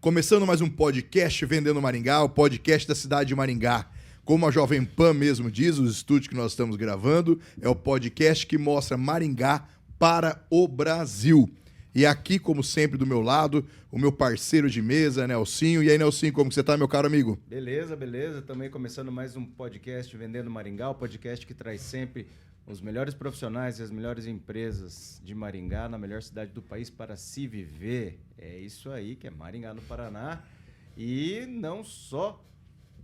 Começando mais um podcast Vendendo Maringá, o podcast da cidade de Maringá. Como a Jovem Pan mesmo diz, os estúdios que nós estamos gravando, é o podcast que mostra Maringá para o Brasil. E aqui, como sempre, do meu lado, o meu parceiro de mesa, Nelsinho. E aí, Nelsinho, como que você tá, meu caro amigo? Beleza. Também começando mais um podcast Vendendo Maringá, o podcast que traz sempre os melhores profissionais e as melhores empresas de Maringá, na melhor cidade do país para se viver. É isso aí, que é Maringá, no Paraná. E não só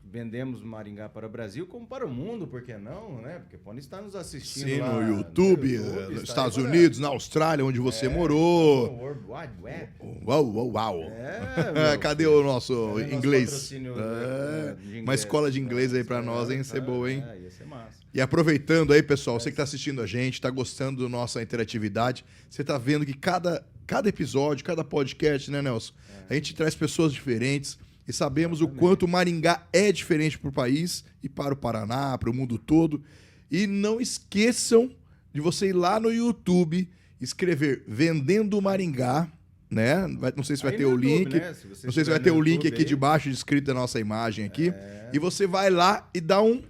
vendemos Maringá para o Brasil, como para o mundo, por que não, né? Porque podem estar nos assistindo Sim, lá no YouTube, nos Estados Unidos, na Austrália, onde você morou. No World Wide Web. Uau. Cadê o nosso inglês? De inglês? Uma escola de inglês aí pra nós, hein? Ia ser boa, hein? Ia ser massa. E aproveitando aí, pessoal, você que tá assistindo a gente, tá gostando da nossa interatividade, você tá vendo que cada episódio, cada podcast, né, Nelson? A gente traz pessoas diferentes. E sabemos o quanto Maringá é diferente para o país e para o Paraná, para o mundo todo. E não esqueçam de você ir lá no YouTube, escrever Vendendo Maringá, né? Não sei se vai ter o link. Né? Não sei se vai ter o link aqui debaixo descrito da nossa imagem aqui. E você vai lá e dá um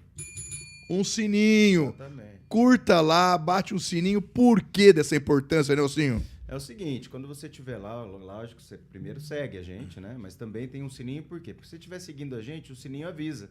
sininho. Exatamente. Curta lá, bate um sininho. Por que dessa importância, Nelsinho? É o seguinte, quando você estiver lá, lógico, você primeiro segue a gente, né? Mas também tem um sininho, por quê? Porque se você estiver seguindo a gente, o sininho avisa.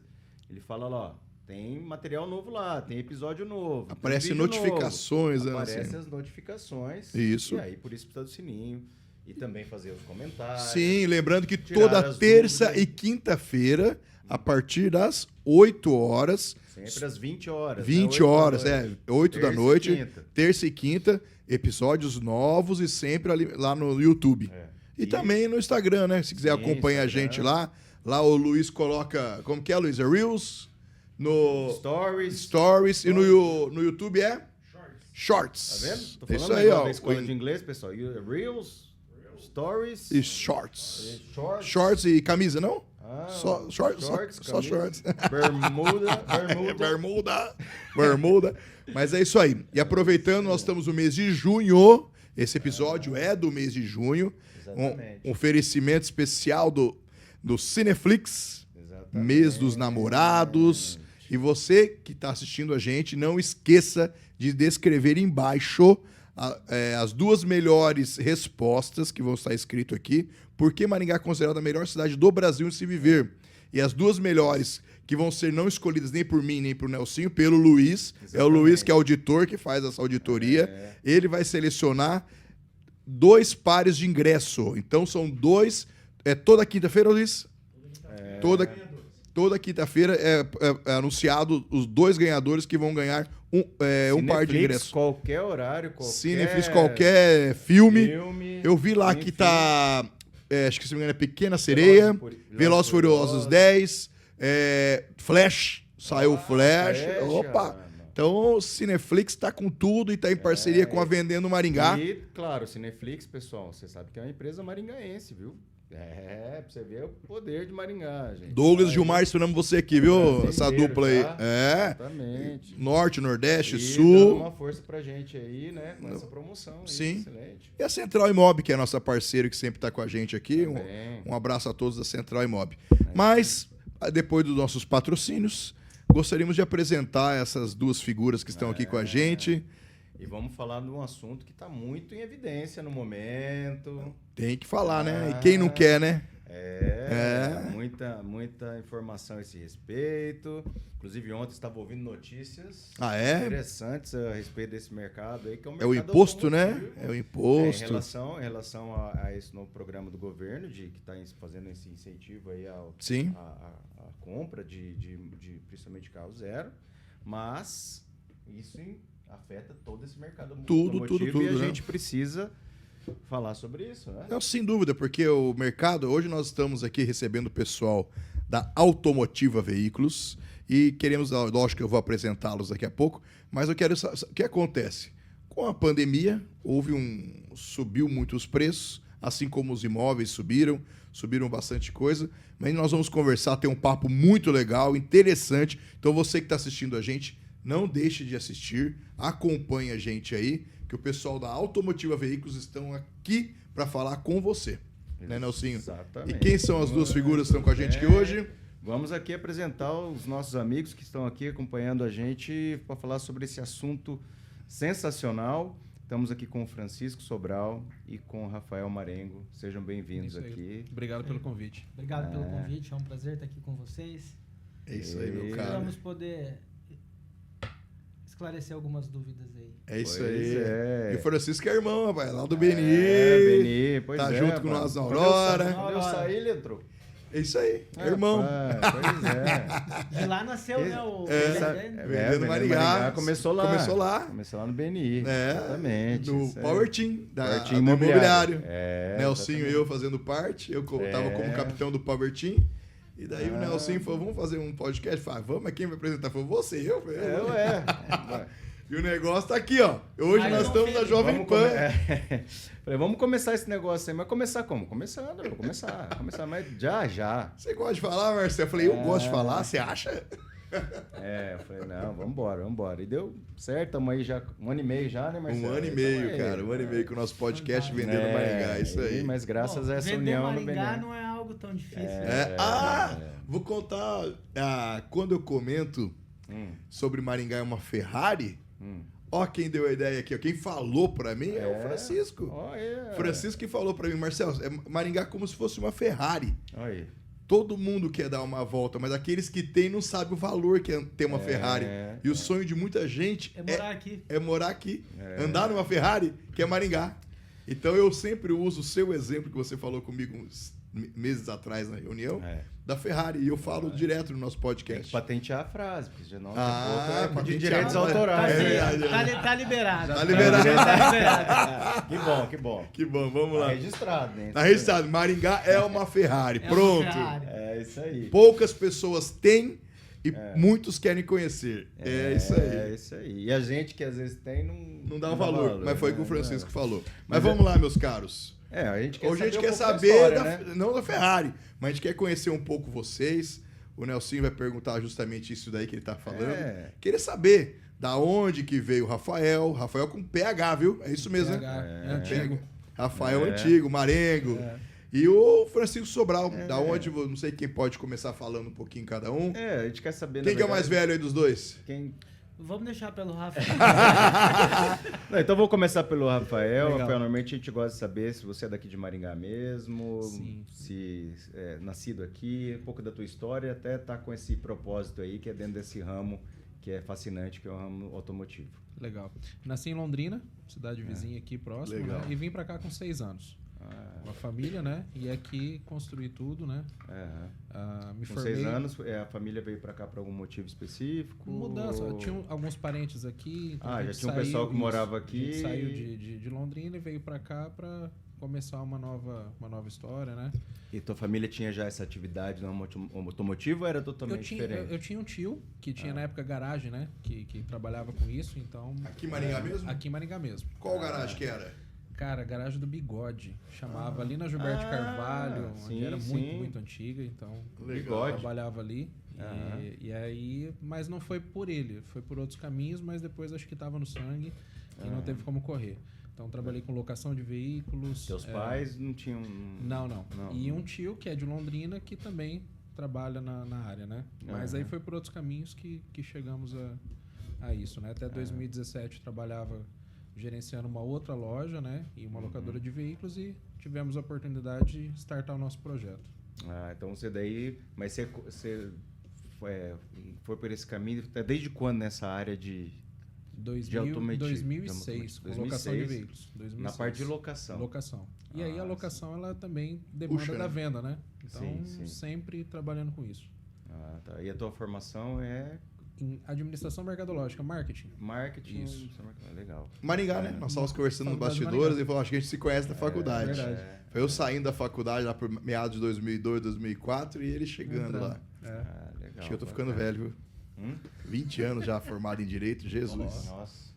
Ele fala lá, ó, tem material novo lá, tem episódio novo. Aparece notificações, novo. Aparece assim. As notificações. Isso. E aí, por isso precisa do sininho. E também fazer os comentários. Sim, lembrando que toda terça e quinta-feira, a partir das 8 horas... Sempre às 20 horas. 20 horas, 8 da noite, terça e quinta, episódios novos e sempre ali, lá no YouTube. E também no Instagram, né? Se quiser acompanhar a gente lá. Lá o Luiz coloca, como que é, Luiz? É Reels? No Stories. E no YouTube é? Shorts. Tá vendo? Tô falando isso aí, ó. Da escola de inglês, pessoal. Reels, Stories e Shorts. Shorts e camisa, não? Só shorts. Bermuda. Mas é isso aí. E aproveitando, nós estamos no mês de junho. Esse episódio é do mês de junho. Um oferecimento especial do Cineflix. Mês dos namorados. E você que está assistindo a gente, não esqueça de descrever embaixo as duas melhores respostas que vão estar escrito aqui. Por que Maringá é considerada a melhor cidade do Brasil em se viver? E as duas melhores, que vão ser não escolhidas nem por mim, nem por Nelsinho, pelo Luiz. Exatamente. É o Luiz que é auditor, que faz essa auditoria. Ele vai selecionar 2 pares de ingresso. Então são 2... toda quinta-feira, Luiz? Toda quinta-feira é anunciado os 2 ganhadores que vão ganhar um par de ingressos. Qualquer horário, Cineflix, qualquer filme. Eu vi lá que tá... acho que se não me engano é Pequena Sereia, Velozes e Furiosos 10, Flash, saiu Flash. Opa! Então o Cineflix tá com tudo e tá em parceria com a Vendendo Maringá. E, claro, o Cineflix, pessoal, você sabe que é uma empresa maringaense, viu? Pra você ver o poder de Maringá, gente. Douglas e Gilmar, esperamos você aqui, viu? Essa dupla aí. Tá? Exatamente. Norte, Nordeste, e Sul. Dando uma força pra gente aí, né? Com essa promoção aí. Sim. Excelente. E a Central Imob, que é a nossa parceira que sempre tá com a gente aqui. Um abraço a todos da Central Imob. Mas, depois dos nossos patrocínios, gostaríamos de apresentar essas 2 figuras que estão aqui com a gente. E vamos falar de um assunto que está muito em evidência no momento. Tem que falar, né? E quem não quer, né? Muita informação a esse respeito. Inclusive, ontem estava ouvindo notícias interessantes a respeito desse mercado aí, que é um mercado o imposto, né? É o imposto. Em relação a esse novo programa do governo, que está fazendo esse incentivo aí à compra de principalmente carro zero. Mas isso afeta todo esse mercado tudo, e a né? gente precisa falar sobre isso, né? Não, sem dúvida, porque o mercado... Hoje nós estamos aqui recebendo o pessoal da Automotiva Veículos e queremos... Lógico que eu vou apresentá-los daqui a pouco, mas eu quero saber o que acontece. Com a pandemia, subiu muito os preços, assim como os imóveis subiram bastante coisa, mas nós vamos conversar, ter um papo muito legal, interessante. Então você que está assistindo a gente, não deixe de assistir, acompanhe a gente aí, que o pessoal da Automotiva Veículos estão aqui para falar com você. né, Nelsinho? Exatamente. E quem são as duas figuras que estão com a gente aqui hoje? Vamos aqui apresentar os nossos amigos que estão aqui acompanhando a gente para falar sobre esse assunto sensacional. Estamos aqui com o Francisco Sobral e com o Rafael Marengo. Sejam bem-vindos aqui. Obrigado pelo convite. Obrigado pelo convite, é um prazer estar aqui com vocês. É isso aí, meu cara. Vamos poder esclarecer algumas dúvidas aí. É isso Pois aí. é. E o Francisco é irmão, rapaz, lá do Beni. Beni, pois Tá é, junto com mano. nós na Aurora. Quando eu saí, ele entrou. É isso aí, irmão. Pois é. De lá nasceu, né? O Vendendo Maringá. Começou lá. Começou lá no BNI. Exatamente. No isso Power Team, Power do Team imobiliário. Nelsinho e eu fazendo parte. Eu tava como capitão do Power Team. E daí o Nelsinho falou, vamos fazer um podcast? Falei, vamos, mas quem vai apresentar? Falei, você, eu. E o negócio tá aqui, ó. Hoje nós estamos na Jovem Pan. Falei, vamos começar esse negócio aí. Mas começar como? Começando, vou começar, mas já. Você gosta de falar, Marcelo? Eu falei, eu gosto de falar, você acha? Eu falei, não, vambora. E deu certo, estamos aí já 1 ano e meio já, né, Marcelo? 1 ano e meio, cara. 1 ano e meio com o nosso podcast Vendendo Maringá, isso aí. Mas graças a essa união no BNI. Maringá não é algo tão difícil. Vou contar. Quando eu comento sobre Maringá é uma Ferrari, ó quem deu a ideia aqui, ó. Quem falou pra mim é o Francisco. Francisco que falou pra mim, Marcelo, Maringá é como se fosse uma Ferrari. Aí. Todo mundo quer dar uma volta, mas aqueles que têm não sabem o valor que é ter uma Ferrari. E o sonho de muita gente é morar aqui. Andar numa Ferrari, que é Maringá. Então eu sempre uso o seu exemplo que você falou comigo uns meses atrás na reunião, da Ferrari. E eu falo direto no nosso podcast. Tem que patentear a frase, porque senão de direitos autorais. Tá liberado. Tá liberado. Que bom. Vamos lá. Tá registrado, né? Tá registrado. Maringá é uma Ferrari. Pronto. É isso aí. Poucas pessoas têm e muitos querem conhecer. É isso aí. É isso aí. E a gente que às vezes tem não dá valor. Mas foi o que o Francisco falou. Mas vamos lá, meus caros. A gente quer Hoje a gente quer saber, não da Ferrari, mas a gente quer conhecer um pouco vocês. O Nelsinho vai perguntar justamente isso daí que ele tá falando. Queria saber da onde que veio o Rafael. Rafael com PH, viu? É isso mesmo, né? Antigo. Rafael Antigo, Marengo. E o Francisco Sobral, da onde, não sei quem pode começar falando um pouquinho cada um. A gente quer saber. Quem que é o mais velho aí dos dois? Vamos deixar pelo Rafael. Então vou começar pelo Rafael. Legal. Rafael, normalmente a gente gosta de saber se você é daqui de Maringá mesmo, Sim. se é nascido aqui, um pouco da tua história, até tá com esse propósito aí, que é dentro desse ramo que é fascinante, que é o ramo automotivo. Legal. Nasci em Londrina, cidade vizinha aqui próxima, né? E vim pra cá com 6 anos. Com a família, né? E aqui construí tudo, né? Me Com formei. 6 anos, a família veio pra cá por algum motivo específico? Mudança. Tinha alguns parentes aqui. Então já tinha um pessoal que morava aqui. A gente saiu de Londrina e veio pra cá pra começar uma nova história, né? E tua família tinha já essa atividade no automotivo ou era totalmente diferente? Eu tinha um tio que tinha na época garagem, né? Que trabalhava com isso, então... Aqui em Maringá mesmo? Aqui em Maringá mesmo. Qual garagem que era? Cara, garagem do Bigode. Chamava ali na Gilberto Carvalho, onde era muito antiga, então Legal. trabalhava ali. E aí, mas não foi por ele, foi por outros caminhos, mas depois acho que estava no sangue e não teve como correr. Então trabalhei com locação de veículos. Teus pais não tinham... Não. E um tio que é de Londrina que também trabalha na área, né? Mas aí foi por outros caminhos que chegamos a isso, né? Até 2017 trabalhava gerenciando uma outra loja, né? E uma locadora de veículos e tivemos a oportunidade de startar o nosso projeto. Então você daí... Mas você foi por esse caminho desde quando nessa área de automotivo? 2006, com locação de veículos. 2006. Na parte de locação. Locação. E aí a locação, ela também demanda da venda, né? Então, sempre trabalhando com isso. Tá. E a tua formação é... Em administração mercadológica, marketing. Marketing. Isso. Legal. Maringá, né? Nós estávamos conversando nos bastidores e falou, acho que a gente se conhece da faculdade. Verdade. Foi eu saindo da faculdade lá por meados de 2002, 2004 e ele chegando lá. Legal. Acho que eu tô ficando velho, viu? 20 anos já formado em Direito, Jesus. Nossa.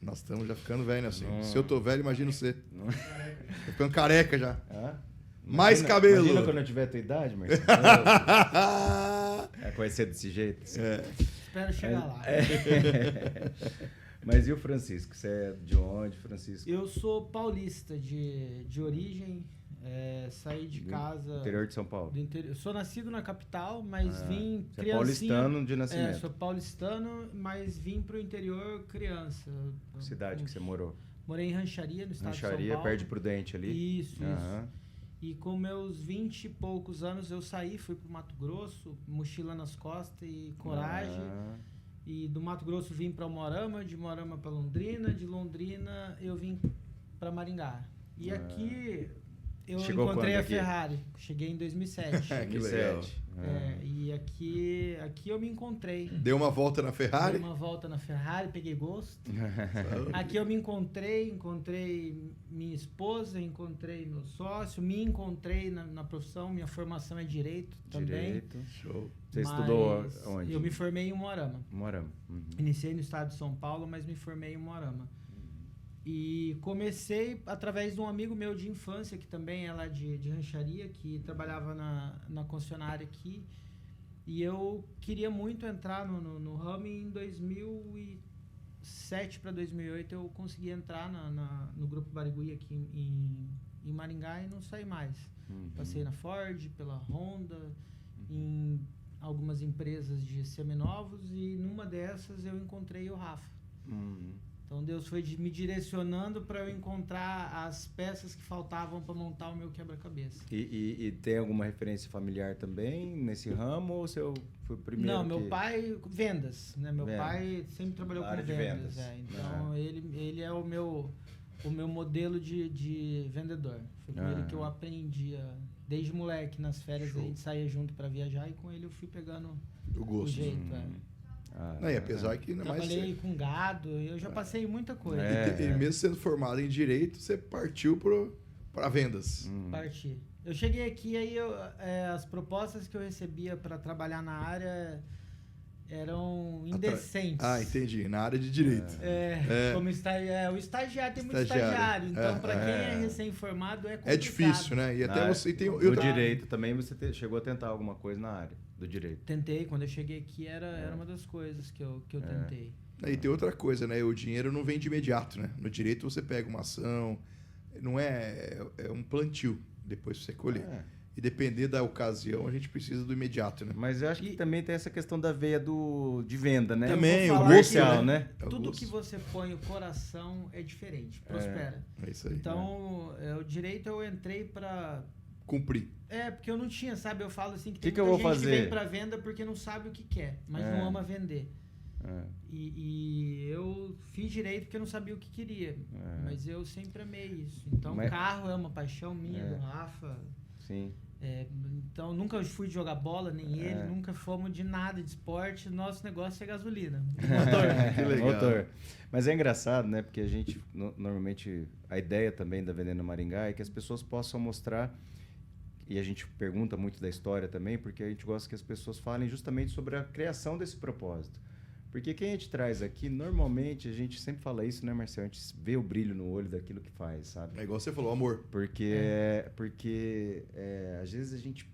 Nós estamos já ficando velho, assim. Se eu tô velho, imagina você. Tô ficando careca já. Mais cabelo. Imagina quando eu tiver a tua idade, Marcelo. Conhecer desse jeito. Assim. Espero chegar lá. Mas e o Francisco? Você é de onde, Francisco? Eu sou paulista de origem, saí de casa... Interior de São Paulo? Eu sou nascido na capital, mas vim Você criancinha... é paulistano de nascimento? Sou paulistano, mas vim pro interior criança. Que cidade que você morou? Morei em Rancharia, no estado de São Rancharia, Paulo. perto de Prudente ali? Isso. E com meus 20 e poucos anos eu saí, fui pro Mato Grosso, mochila nas costas e coragem. E do Mato Grosso vim para Umuarama, de Umuarama para Londrina, de Londrina eu vim para Maringá. E aqui eu encontrei a Ferrari. Cheguei em 2007. Que legal. E aqui eu me encontrei. Deu uma volta na Ferrari? Dei uma volta na Ferrari, peguei gosto. Aqui eu me encontrei minha esposa, encontrei meu sócio, me encontrei na profissão, minha formação é Direito também. Show. Você estudou onde? Eu me formei em Umuarama. Umuarama. Iniciei no estado de São Paulo, mas me formei em Umuarama. E comecei através de um amigo meu de infância, que também é lá de Rancharia, que trabalhava na concessionária aqui. E eu queria muito entrar no ramo e em 2007 para 2008 eu consegui entrar no Grupo Barigui aqui em Maringá e não saí mais. Passei na Ford, pela Honda, em algumas empresas de seminovos e numa dessas eu encontrei o Rafa. Então Deus foi me direcionando para eu encontrar as peças que faltavam para montar o meu quebra-cabeça. E tem alguma referência familiar também nesse ramo ou você foi o primeiro? Não, meu pai, vendas, né? Meu pai sempre trabalhou com vendas. Então ele é o meu modelo de vendedor. Foi com ele que eu aprendia desde moleque, nas férias a gente saía junto para viajar e com ele eu fui pegando o gosto. O jeito, e apesar que não é mais... Trabalhei com gado, eu já passei muita coisa. E mesmo sendo formado em Direito, você partiu para vendas. Parti. Eu cheguei aqui, aí as propostas que eu recebia para trabalhar na área eram indecentes. Entendi. Na área de Direito. Como o estagiário tem muito estagiário. Então, para quem é recém-formado, é complicado. É difícil, né? E até você tem... No Direito também você chegou a tentar alguma coisa na área do Direito? Tentei. Quando eu cheguei aqui, era uma das coisas que eu tentei. E tem outra coisa, né? O dinheiro não vem de imediato, né? No Direito você pega uma ação, não é um plantio, depois você colher. E depender da ocasião, a gente precisa do imediato, né? Mas eu acho que também tem essa questão da veia de venda, né? Também, o comercial, né? Tudo que você põe o coração é diferente, prospera. É isso aí. Então, o Direito eu entrei para... Cumprir. Porque eu não tinha, sabe? Eu falo assim que tem muita gente que vem para venda porque não sabe o que quer, mas não ama vender. E eu fiz Direito porque eu não sabia o que queria, mas eu sempre amei isso. Então, carro é uma paixão minha, do Rafa. Sim. Então, nunca fui jogar bola, nem ele, nunca fomos de nada de esporte. Nosso negócio é gasolina. Motor. Que legal. Motor. Mas é engraçado, né? Porque a gente, normalmente, a ideia também da Vendendo Maringá é que as pessoas possam mostrar, e a gente pergunta muito da história também, porque a gente gosta que as pessoas falem justamente sobre a criação desse propósito. Porque quem a gente traz aqui, normalmente, a gente sempre fala isso, né, Marcelo? A gente vê o brilho no olho daquilo que faz, sabe? É igual você falou, amor. Porque às vezes a gente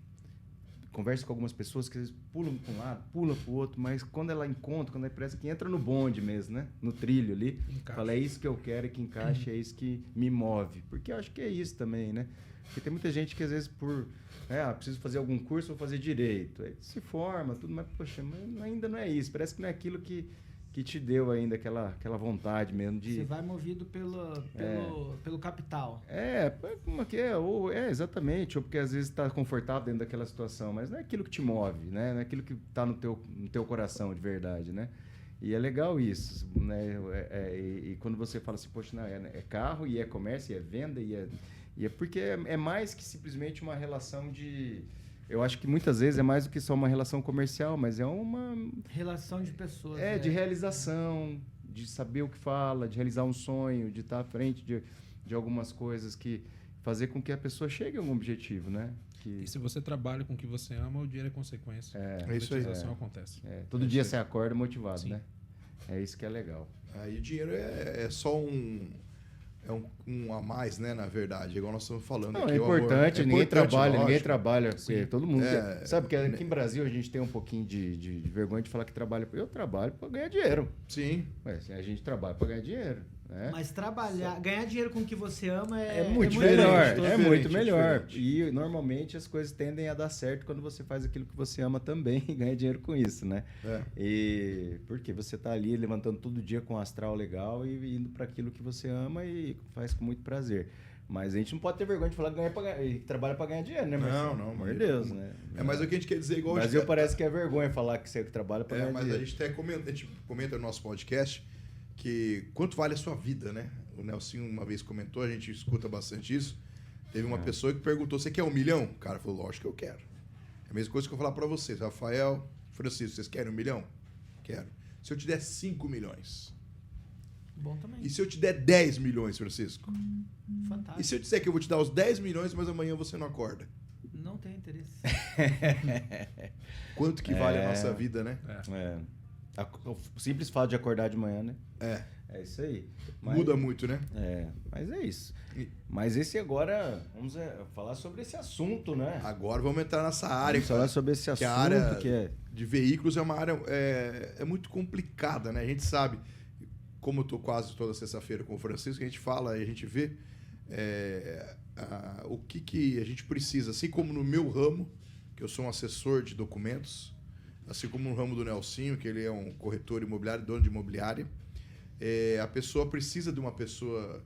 conversa com algumas pessoas que às vezes pulam para um lado, pulam para o outro, mas quando ela encontra, quando ela parece que entra no bonde mesmo, né? No trilho ali, fala, é isso que eu quero, que encaixa, é isso que me move. Porque eu acho que é isso também, né? Porque tem muita gente que às vezes preciso fazer algum curso, vou fazer Direito. Aí se forma, tudo, mas poxa, mas ainda não é isso. Parece que não é aquilo que te deu ainda aquela vontade mesmo de... Você vai movido pelo capital. Como que é? Exatamente. Ou porque às vezes está confortável dentro daquela situação, mas não é aquilo que te move, né? Não é aquilo que está no teu coração de verdade, né? E é legal isso, né? E quando você fala assim, poxa, não, é carro, e é comércio, e é venda, e é porque é mais que simplesmente uma relação de... Eu acho que muitas vezes é mais do que só uma relação comercial, mas é uma... Relação de pessoas. De realização, de saber o que fala, de realizar um sonho, de estar à frente de algumas coisas que... Fazer com que a pessoa chegue a algum objetivo, né? E se você trabalha com o que você ama, o dinheiro é consequência. A monetização acontece. Todo dia você acorda motivado, né? É isso que é legal. Aí o dinheiro é só um a mais, né, na verdade, igual nós estamos falando. Não, aqui, é importante, ninguém trabalha, Porque todo mundo sabe que aqui em Brasil a gente tem um pouquinho de vergonha de falar que trabalha. Eu trabalho para ganhar dinheiro. Sim. A gente trabalha para ganhar dinheiro. Né? Mas ganhar dinheiro com o que você ama é muito melhor. É muito melhor. E normalmente as coisas tendem a dar certo quando você faz aquilo que você ama também e ganha dinheiro com isso, né? E porque você está ali levantando todo dia com um astral legal e indo para aquilo que você ama e faz com muito prazer. Mas a gente não pode ter vergonha de falar que trabalha para ganhar dinheiro, né? Não, amor de Deus, né? Mas o que a gente quer dizer igual... Mas parece que é vergonha falar que você trabalha para ganhar dinheiro. Mas a gente comenta no nosso podcast que quanto vale a sua vida, né? O Nelson uma vez comentou, a gente escuta bastante isso. Teve uma pessoa que perguntou, você quer 1 milhão? O cara falou, lógico que eu quero. É a mesma coisa que eu vou falar para vocês. Rafael, Francisco, vocês querem 1 milhão? Quero. Se eu te der 5 milhões? Bom também. E se eu te der 10 milhões, Francisco? Fantástico. E se eu disser que eu vou te dar os 10 milhões, mas amanhã você não acorda? Não tem interesse. Quanto que vale a nossa vida, né? O simples fato de acordar de manhã, né? É isso aí. Muda muito, né? Mas é isso. Mas esse agora, vamos falar sobre esse assunto, né? Agora vamos entrar nessa área. Vamos falar sobre esse assunto a área de veículos é uma área muito complicada, né? A gente sabe, como eu tô quase toda sexta-feira com o Francisco, a gente fala e a gente vê o que a gente precisa. Assim como no meu ramo, que eu sou um assessor de documentos, assim como no ramo do Nelsinho, que ele é um corretor imobiliário, dono de imobiliária, a pessoa precisa de uma pessoa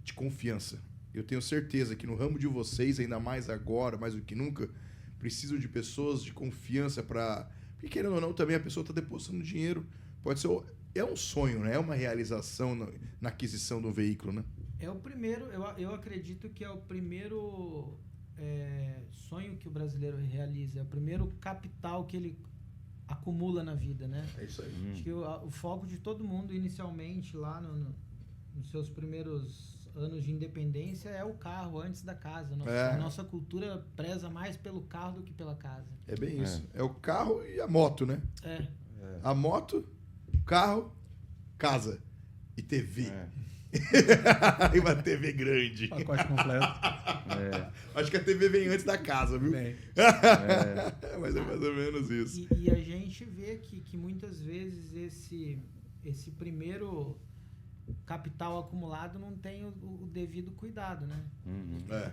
de confiança. Eu tenho certeza que no ramo de vocês, ainda mais agora, mais do que nunca, precisam de pessoas de confiança para... Porque, querendo ou não, também a pessoa está depositando dinheiro. Pode ser... É um sonho, né? É uma realização na aquisição do veículo, né? É o primeiro... Eu acredito que é o primeiro sonho que o brasileiro realiza. É o primeiro capital que ele acumula na vida, né? É isso aí. Acho que o foco de todo mundo, inicialmente, lá nos seus primeiros anos de independência, é o carro antes da casa. A nossa cultura preza mais pelo carro do que pela casa. É bem isso. É o carro e a moto, né? A moto, carro, casa e TV. E uma TV grande. Pacote completo. Acho que a TV vem antes da casa, viu? Mas é mais ou menos isso. E a gente vê que muitas vezes esse primeiro capital acumulado não tem o devido cuidado, né?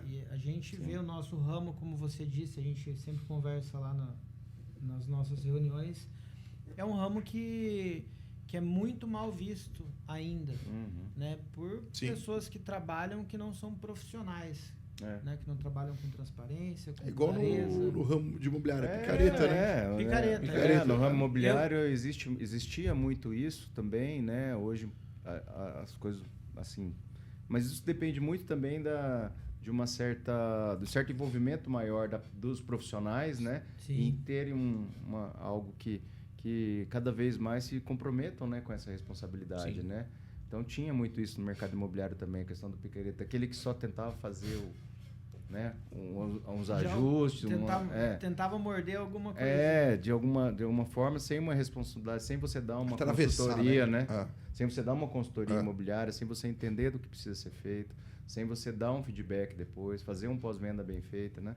E a gente vê o nosso ramo, como você disse, a gente sempre conversa lá nas nossas reuniões, é um ramo que é muito mal visto ainda, né? Por pessoas que trabalham que não são profissionais, né? Que não trabalham com transparência, com igual clareza. No ramo de imobiliário, picareta, né? Picareta. No ramo imobiliário existia muito isso também, né? Hoje as coisas assim... Mas isso depende muito também de um certo envolvimento maior dos profissionais, né? Sim. Em terem algo que cada vez mais se comprometam, né, com essa responsabilidade, né? Então tinha muito isso no mercado imobiliário também, a questão do picareta, aquele que só tentava fazer uns ajustes, tentava morder alguma coisa. De alguma forma, sem uma responsabilidade, sem você dar uma consultoria, né? Sem você dar uma consultoria imobiliária, sem você entender do que precisa ser feito, sem você dar um feedback depois, fazer um pós-venda bem feito, né?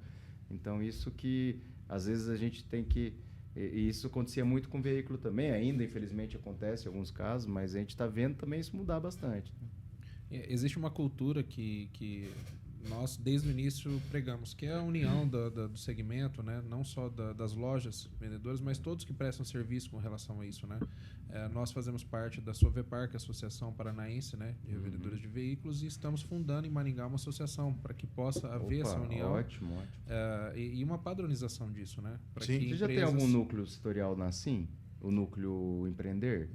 Então isso que às vezes a gente tem que... E isso acontecia muito com veículo também, ainda infelizmente acontece em alguns casos, mas a gente está vendo também isso mudar bastante. Existe uma cultura que nós, desde o início, pregamos, que é a união do segmento, né? Não só das lojas vendedoras, mas todos que prestam serviço com relação a isso, né? Nós fazemos parte da Sovepar, que é a Associação Paranaense, né, de Revendedores de Veículos, e estamos fundando em Maringá uma associação para que possa haver essa união. Ótimo. E uma padronização disso, né? Você já tem algum núcleo setorial na Sim? O núcleo Empreender?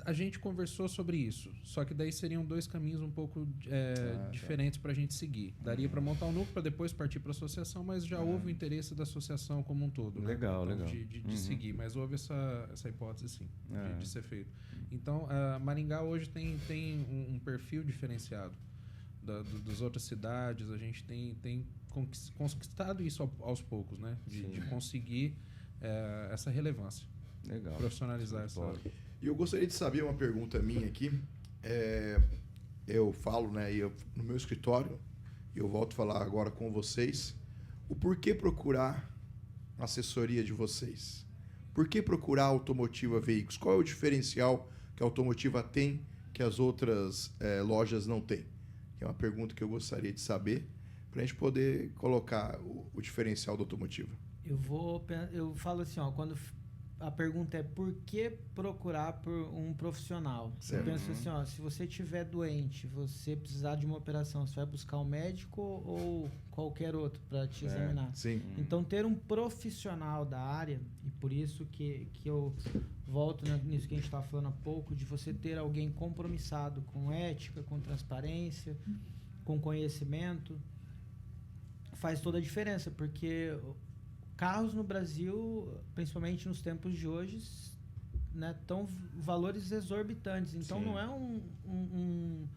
A gente conversou sobre isso, só que daí seriam 2 caminhos um pouco diferentes para a gente seguir. Daria para montar um núcleo para depois partir para a associação, mas já houve o interesse da associação como um todo. Legal, né? Então, legal. De seguir, mas houve essa hipótese, sim, de ser feito. Então, Maringá hoje tem um perfil diferenciado das outras cidades. A gente tem conquistado isso aos poucos, né? De conseguir essa relevância. Legal. Profissionalizar essa... E eu gostaria de saber uma pergunta minha aqui. eu falo, né, no meu escritório, eu volto a falar agora com vocês, o porquê procurar a assessoria de vocês? Por que procurar a Automotiva Veículos? Qual é o diferencial que a Automotiva tem que as outras lojas não têm? É uma pergunta que eu gostaria de saber para a gente poder colocar o diferencial da Automotiva. Eu falo assim, ó, quando a pergunta é por que procurar por um profissional? Certo. Eu penso assim, ó, se você estiver doente, você precisar de uma operação, você vai buscar um médico ou qualquer outro para te examinar? Sim. Então, ter um profissional da área, e por isso que eu volto nisso que a gente estava falando há pouco, de você ter alguém compromissado com ética, com transparência, com conhecimento, faz toda a diferença, porque carros no Brasil, principalmente nos tempos de hoje, né, estão valores exorbitantes. Então, não é um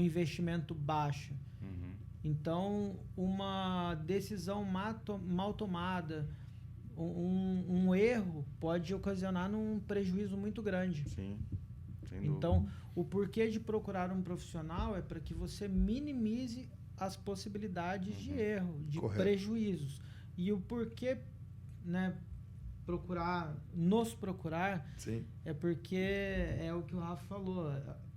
investimento baixo. Uhum. Então, uma decisão mal tomada, um erro, pode ocasionar um prejuízo muito grande. Sim. Então, o porquê de procurar um profissional é para que você minimize as possibilidades de erro, de prejuízos. E o porquê, né, nos procurar, Sim. é porque é o que o Rafa falou.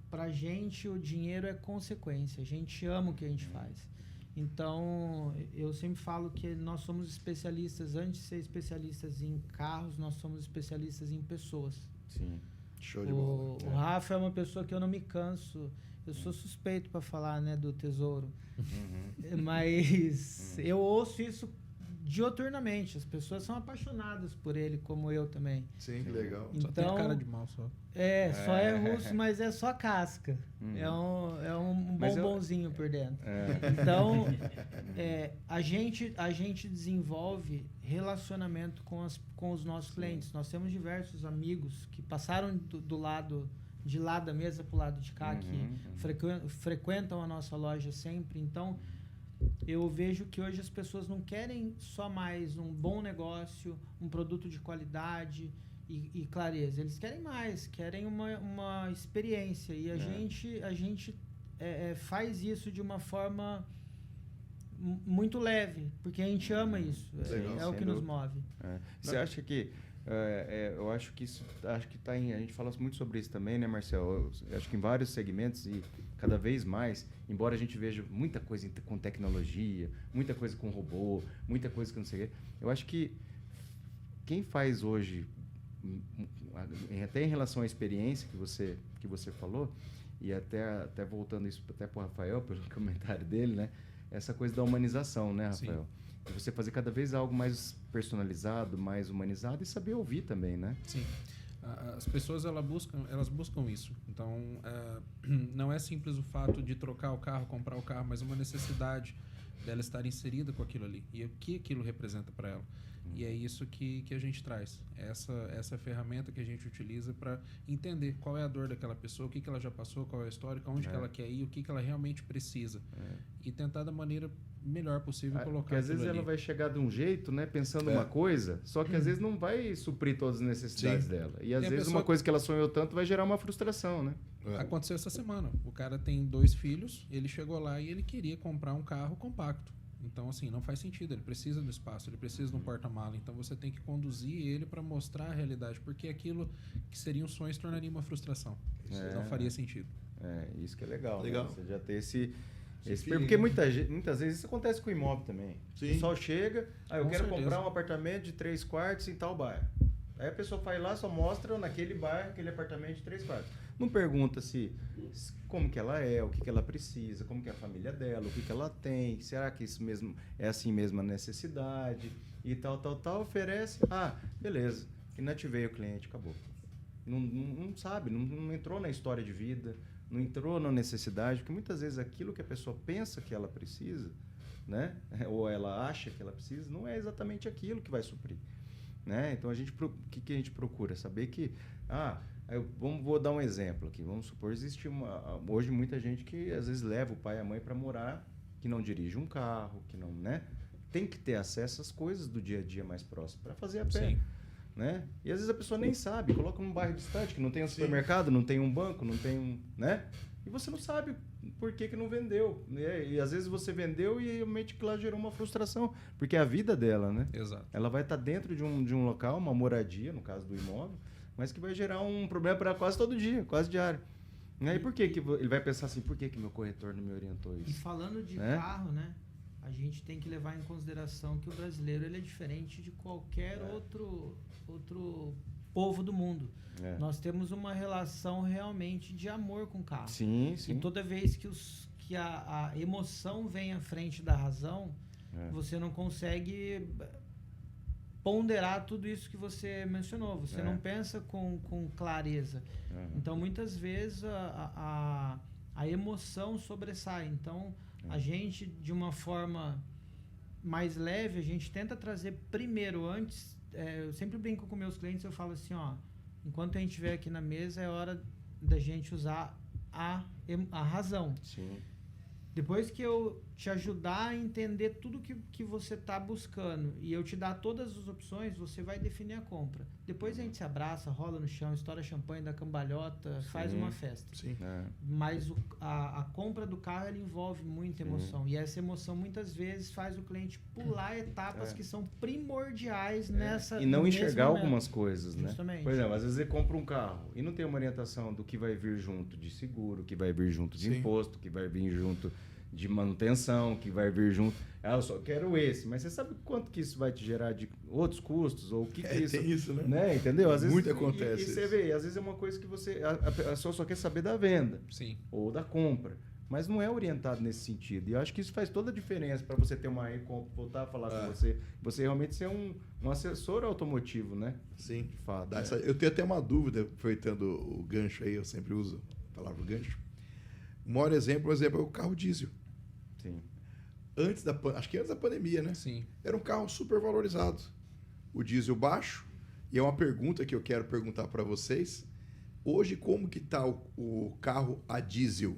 Pra gente, o dinheiro é consequência. A gente ama o que a gente faz. Então, eu sempre falo que nós somos especialistas, antes de ser especialistas em carros, nós somos especialistas em pessoas. Sim. Show de bola. O Rafa é uma pessoa que eu não me canso. Eu sou suspeito para falar, né, do Tesouro. Mas eu ouço isso dioturnamente. As pessoas são apaixonadas por ele, como eu também. Sim, que legal. Então, só tem a cara de mal, só. Só é russo, mas é só casca. É um bombonzinho por dentro. Então, a gente desenvolve relacionamento com os nossos clientes. Nós temos diversos amigos que passaram de lá da mesa para o lado de cá, que frequentam a nossa loja sempre. Então, eu vejo que hoje as pessoas não querem só mais um bom negócio, um produto de qualidade e clareza. Eles querem mais, querem uma experiência. E a gente faz isso de uma forma muito leve, porque a gente ama isso. É o que nos move. Você acha que... eu acho que isso tá a gente fala muito sobre isso também, né, Marcel? Eu acho que em vários segmentos e cada vez mais, embora a gente veja muita coisa com tecnologia, muita coisa com robô, muita coisa que não sei o quê, eu acho que quem faz hoje, até em relação à experiência que você falou, e até voltando isso até para o Rafael, pelo comentário dele, né, essa coisa da humanização, né, Rafael? Sim. De você fazer cada vez algo mais personalizado, mais humanizado e saber ouvir também, né? Sim. As pessoas elas buscam isso. Então, não é simples o fato de trocar o carro, comprar o carro, mas uma necessidade dela estar inserida com aquilo ali. E o que aquilo representa para ela. E é isso que a gente traz. Essa ferramenta que a gente utiliza para entender qual é a dor daquela pessoa, o que ela já passou, qual é a história, onde que ela quer ir, o que ela realmente precisa. E tentar da maneira melhor possível colocar porque às vezes ali. ela vai chegar de um jeito, né, pensando uma coisa, só que às vezes não vai suprir todas as necessidades dela. E às vezes uma coisa que ela sonhou tanto vai gerar uma frustração, né? Aconteceu essa semana. O cara tem 2 filhos, ele chegou lá e ele queria comprar um carro compacto. Então, assim, não faz sentido. Ele precisa do espaço, ele precisa de um porta-mala. Então, você tem que conduzir ele para mostrar a realidade, porque aquilo que seria um sonho se tornaria uma frustração. Não faria sentido. Isso que é legal. Legal. Né? Você já ter esse porque muitas vezes isso acontece com o imóvel também. Sim. O pessoal chega, eu quero certeza. comprar um apartamento de 3 quartos em tal bairro. Aí a pessoa vai lá, só mostra naquele bairro, aquele apartamento de 3 quartos. Não pergunta como que ela é, o que ela precisa, como que é a família dela, o que ela tem, será que isso mesmo é assim mesmo a necessidade e tal, oferece. Beleza, inativei o cliente, acabou. Não sabe, não entrou na história de vida, não entrou na necessidade, porque muitas vezes aquilo que a pessoa pensa que ela precisa, né, ou ela acha que ela precisa, não é exatamente aquilo que vai suprir. Né? Então, o que a gente procura? Saber que... vou dar um exemplo aqui. Vamos supor, existe hoje muita gente que às vezes leva o pai e a mãe para morar, que não dirige um carro, que não, né? Tem que ter acesso às coisas do dia a dia mais próximo para fazer a pé. Né? E às vezes a pessoa nem sabe, coloca num bairro distante que não tem um supermercado, não tem um banco, não tem um... Né? E você não sabe por que não vendeu, né? E às vezes você vendeu e realmente que lá gerou uma frustração, porque é a vida dela, né? Exato. Ela vai estar dentro de um local, uma moradia, no caso do imóvel, mas que vai gerar um problema para quase todo dia, quase diário. E por que ele vai pensar assim, por que meu corretor não me orientou isso? E falando de carro, né? A gente tem que levar em consideração que o brasileiro ele é diferente de qualquer outro povo do mundo. Nós temos uma relação realmente de amor com o carro. Sim. E toda vez que a emoção vem à frente da razão, você não consegue ponderar tudo isso que você mencionou. Você não pensa com clareza. Então, muitas vezes, a emoção sobressai. Então, a gente, de uma forma mais leve, a gente tenta trazer primeiro, antes... eu sempre brinco com meus clientes, eu falo assim, ó, enquanto a gente estiver aqui na mesa, é hora da gente usar a razão. Sim. Depois que eu te ajudar a entender tudo que você está buscando e eu te dar todas as opções, você vai definir a compra. Depois a gente se abraça, rola no chão, estoura champanhe, dá cambalhota, faz uma festa. Sim. Mas a compra do carro ela envolve muita emoção. E essa emoção muitas vezes faz o cliente pular etapas que são primordiais nessa... E não enxergar algumas coisas, né? Justamente. Por exemplo, às vezes você compra um carro e não tem uma orientação do que vai vir junto de seguro, que vai vir junto de imposto, que vai vir junto de manutenção, que vai vir junto. Eu só quero esse, mas você sabe quanto que isso vai te gerar de outros custos? Ou o que isso... Tem isso, né? Entendeu? Às vezes, muito acontece. E você vê, às vezes é uma coisa que você... A pessoa só quer saber da venda. Sim. Ou da compra. Mas não é orientado nesse sentido. E eu acho que isso faz toda a diferença para você ter uma recompra, voltar a falar com você. Você realmente ser um assessor automotivo, né? Sim, de fato. Eu tenho até uma dúvida, aproveitando o gancho aí, eu sempre uso a palavra gancho. O maior exemplo, é o carro diesel. Sim. Acho que antes da pandemia, né? Sim. Era um carro super valorizado. O diesel baixo. E é uma pergunta que eu quero perguntar para vocês. Hoje, como que está o carro a diesel?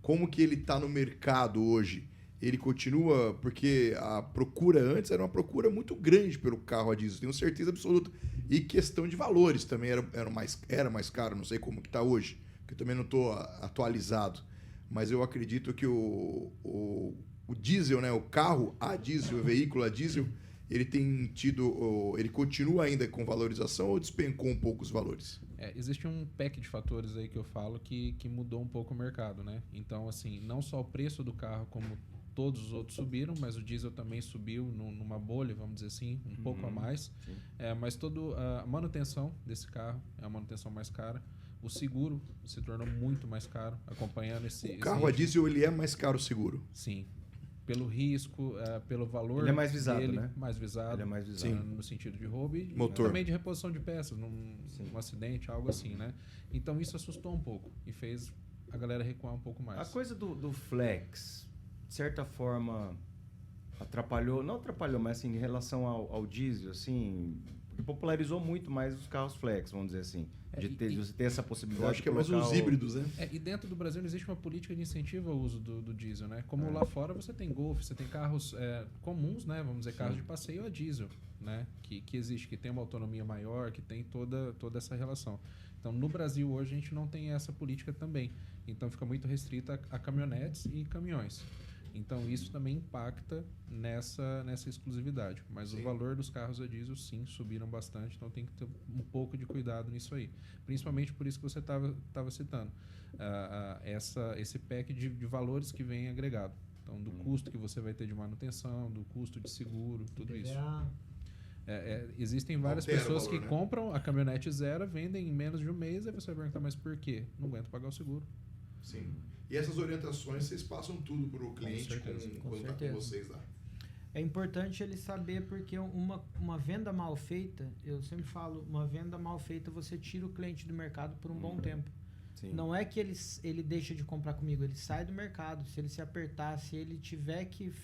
Como que ele está no mercado hoje? Ele continua... Porque a procura antes era uma procura muito grande pelo carro a diesel. Tenho certeza absoluta. E questão de valores também era mais caro. Não sei como que está hoje. Porque eu também não estou atualizado. Mas eu acredito que o diesel, né, o carro a diesel, o veículo a diesel, ele ele continua ainda com valorização ou despencou um pouco os valores? Existe um pack de fatores aí que eu falo que mudou um pouco o mercado, né? Então, assim, não só o preço do carro, como todos os outros subiram, mas o diesel também subiu numa bolha, vamos dizer assim, um pouco a mais. Mas toda a manutenção desse carro é a manutenção mais cara. O seguro se tornou muito mais caro, acompanhando esse... O carro a diesel, ele é mais caro o seguro? Sim. Pelo risco, pelo valor... Ele é mais visado, dele, né? Mais visado. Ele é mais visado. No sentido de roubo e motor. Também de reposição de peças, num acidente, algo assim, né? Então isso assustou um pouco e fez a galera recuar um pouco mais. A coisa do flex, de certa forma, atrapalhou... Não atrapalhou, mas assim, em relação ao diesel, assim... popularizou muito mais os carros flex, vamos dizer assim. De você ter essa possibilidade. Eu acho que é mais os híbridos, né? E dentro do Brasil não existe uma política de incentivo ao uso do diesel, né? Como lá fora você tem Golf, você tem carros comuns, né? Vamos dizer, carros de passeio a diesel, né? Que existe, que tem uma autonomia maior, que tem toda essa relação. Então, no Brasil hoje a gente não tem essa política também. Então, fica muito restrita a caminhonetes e caminhões. Então, isso também impacta nessa exclusividade. Mas o valor dos carros a diesel, sim, subiram bastante. Então, tem que ter um pouco de cuidado nisso aí. Principalmente por isso que você estava citando. Esse pack de valores que vem agregado. Então, do custo que você vai ter de manutenção, do custo de seguro, tudo isso. Existem várias pessoas que compram a caminhonete zero, vendem em menos de um mês, aí você vai perguntar, mas por quê? Não aguento pagar o seguro. Sim. E essas orientações, vocês passam tudo para o cliente quando está com vocês lá. É importante ele saber, porque uma venda mal feita, eu sempre falo, uma venda mal feita você tira o cliente do mercado por um bom tempo. Sim. Não é que ele deixa de comprar comigo, ele sai do mercado. Se ele se apertar, se ele tiver que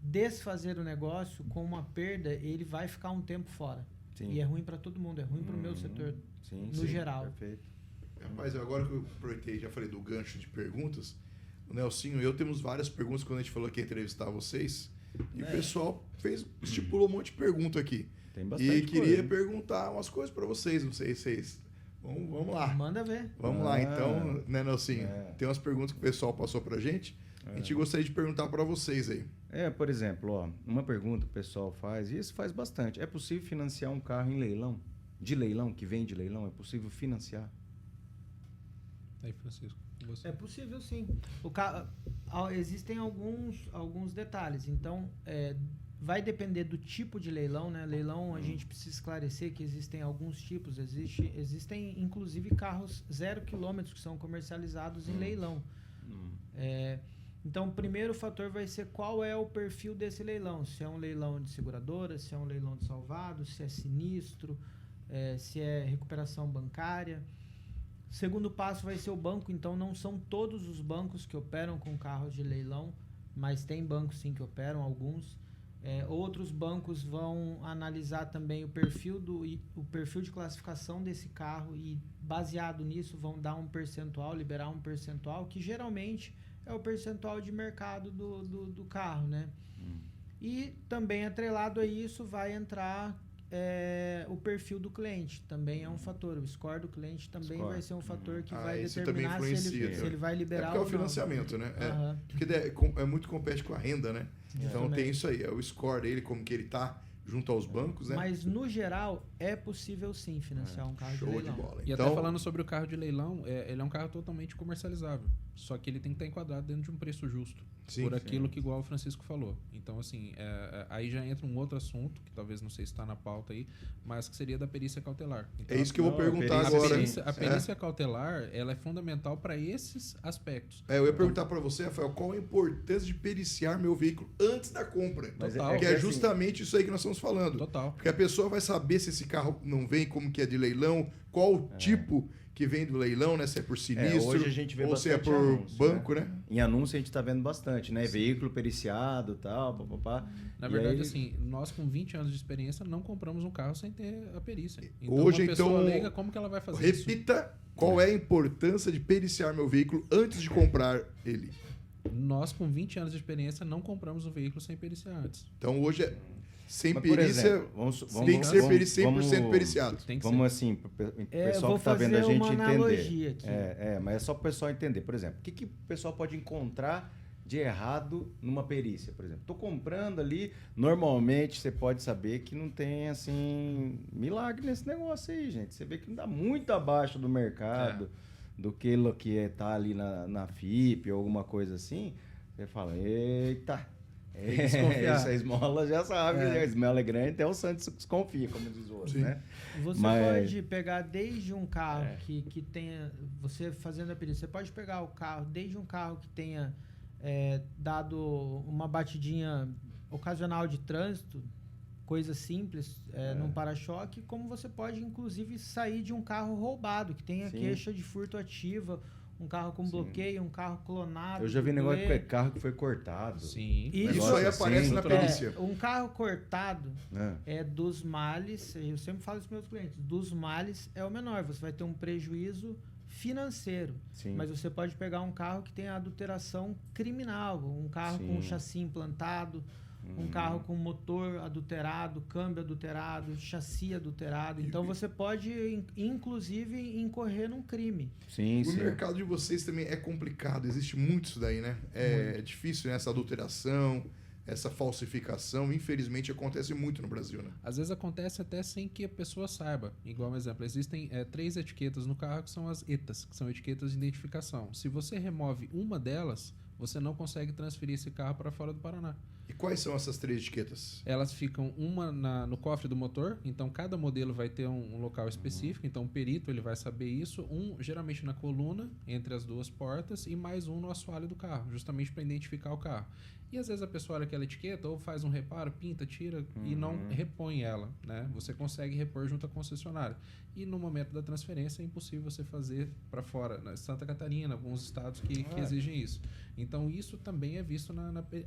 desfazer o negócio com uma perda, ele vai ficar um tempo fora. Sim. E é ruim para todo mundo, é ruim para o meu setor no geral. Perfeito. Rapaz, agora que eu aproveitei, já falei do gancho de perguntas, o Nelsinho e eu temos várias perguntas quando a gente falou que ia entrevistar vocês. E o pessoal estipulou um monte de pergunta aqui. Tem bastante e queria perguntar umas coisas para vocês. Não sei se vocês Vamos lá. Manda ver. Vamos lá, então, né, Nelsinho? Tem umas perguntas que o pessoal passou pra gente. A gente gostaria de perguntar para vocês aí. Por exemplo, uma pergunta que o pessoal faz, e isso faz bastante. É possível financiar um carro em leilão? De leilão, que vem de leilão? É possível financiar? Aí, Francisco, você. É possível, sim. Existem alguns detalhes. Então, vai depender do tipo de leilão, né? Leilão, a gente precisa esclarecer que existem alguns tipos. Existem, inclusive, carros 0 km que são comercializados em leilão. Então, o primeiro fator vai ser qual é o perfil desse leilão. Se é um leilão de seguradora, se é um leilão de salvado, se é sinistro, se é recuperação bancária. Segundo passo vai ser o banco. Então, não são todos os bancos que operam com carros de leilão, mas tem bancos sim que operam, alguns. Outros bancos vão analisar também o perfil de classificação desse carro e, baseado nisso, vão dar um percentual, liberar um percentual, que geralmente é o percentual de mercado do carro, né? E também atrelado a isso vai entrar o perfil do cliente. Também é um fator. O score do cliente também vai ser um fator que vai determinar se ele vai liberar ou não. É o financiamento, né? Porque muito compete com a renda, né? Então tem isso aí. É o score dele, como que ele tá junto aos bancos, né? Mas, no geral, é possível sim financiar um carro de leilão. Show de bola. E até falando sobre o carro de leilão, ele é um carro totalmente comercializável. Só que ele tem que estar enquadrado dentro de um preço justo. Por aquilo que igual o Francisco falou. Então, assim, aí já entra um outro assunto, que talvez não sei se está na pauta aí, mas que seria da perícia cautelar. Então, é isso que eu vou perguntar agora. A perícia cautelar, ela é fundamental para esses aspectos. Eu ia perguntar para você, Rafael, qual a importância de periciar meu veículo antes da compra? Total. Que é justamente isso aí que nós estamos falando. Total. Porque a pessoa vai saber se esse carro não vem, como que é de leilão, qual o tipo que vem do leilão, né? Se é por sinistro, hoje a gente vê ou se é por anúncio, banco, né? Em anúncio a gente está vendo bastante, né? Veículo periciado e tal, papapá. Na verdade, assim, nós com 20 anos de experiência não compramos um carro sem ter a perícia. Então, hoje, uma pessoa leiga, como que ela vai fazer isso? Repita qual é a importância de periciar meu veículo antes de comprar ele. Nós, com 20 anos de experiência, não compramos um veículo sem periciar antes. Então, hoje sem Mas, perícia, exemplo, tem que ser 100% periciado. Vamos assim, para o pessoal que está vendo a gente entender. Aqui. Mas é só para o pessoal entender. Por exemplo, o que o pessoal pode encontrar de errado numa perícia, por exemplo? Estou comprando ali, normalmente você pode saber que não tem, assim, milagre nesse negócio aí, gente. Você vê que não dá muito abaixo do mercado, do que está ali na FIP ou alguma coisa assim. Você fala, eita... Essa esmola já sabe, a esmola é grande, até o Santos desconfia, como diz o outro, né? Você pode pegar desde um carro que tenha, você fazendo a perícia, você pode pegar o carro, desde um carro que tenha dado uma batidinha ocasional de trânsito, coisa simples, num para-choque, como você pode, inclusive, sair de um carro roubado, que tenha queixa de furto ativa, um carro com bloqueio, um carro clonado. Eu já vi negócio de carro que foi cortado. Sim. Isso aí aparece na perícia. Um carro cortado dos males, eu sempre falo isso para os meus clientes, dos males é o menor. Você vai ter um prejuízo financeiro. Sim. Mas você pode pegar um carro que tem adulteração criminal, um carro com chassi implantado, um carro com motor adulterado, câmbio adulterado, chassi adulterado. Então você pode, inclusive, incorrer num crime. O mercado de vocês também é complicado, existe muito isso daí, né? É difícil, né? Essa adulteração, essa falsificação, infelizmente acontece muito no Brasil, né? Às vezes acontece até sem que a pessoa saiba. Igual um exemplo, existem 3 etiquetas no carro que são as ETAs, que são etiquetas de identificação. Se você remove uma delas, você não consegue transferir esse carro para fora do Paraná. E quais são essas 3 etiquetas? Elas ficam uma no cofre do motor, então cada modelo vai ter um local específico, então o perito ele vai saber isso, geralmente na coluna, entre as 2 portas, e mais um no assoalho do carro, justamente para identificar o carro. E às vezes a pessoa olha aquela etiqueta, ou faz um reparo, pinta, tira e não repõe ela, né? Você consegue repor junto à concessionária. E no momento da transferência é impossível você fazer para fora. Na Santa Catarina, alguns estados que exigem isso. Então isso também é visto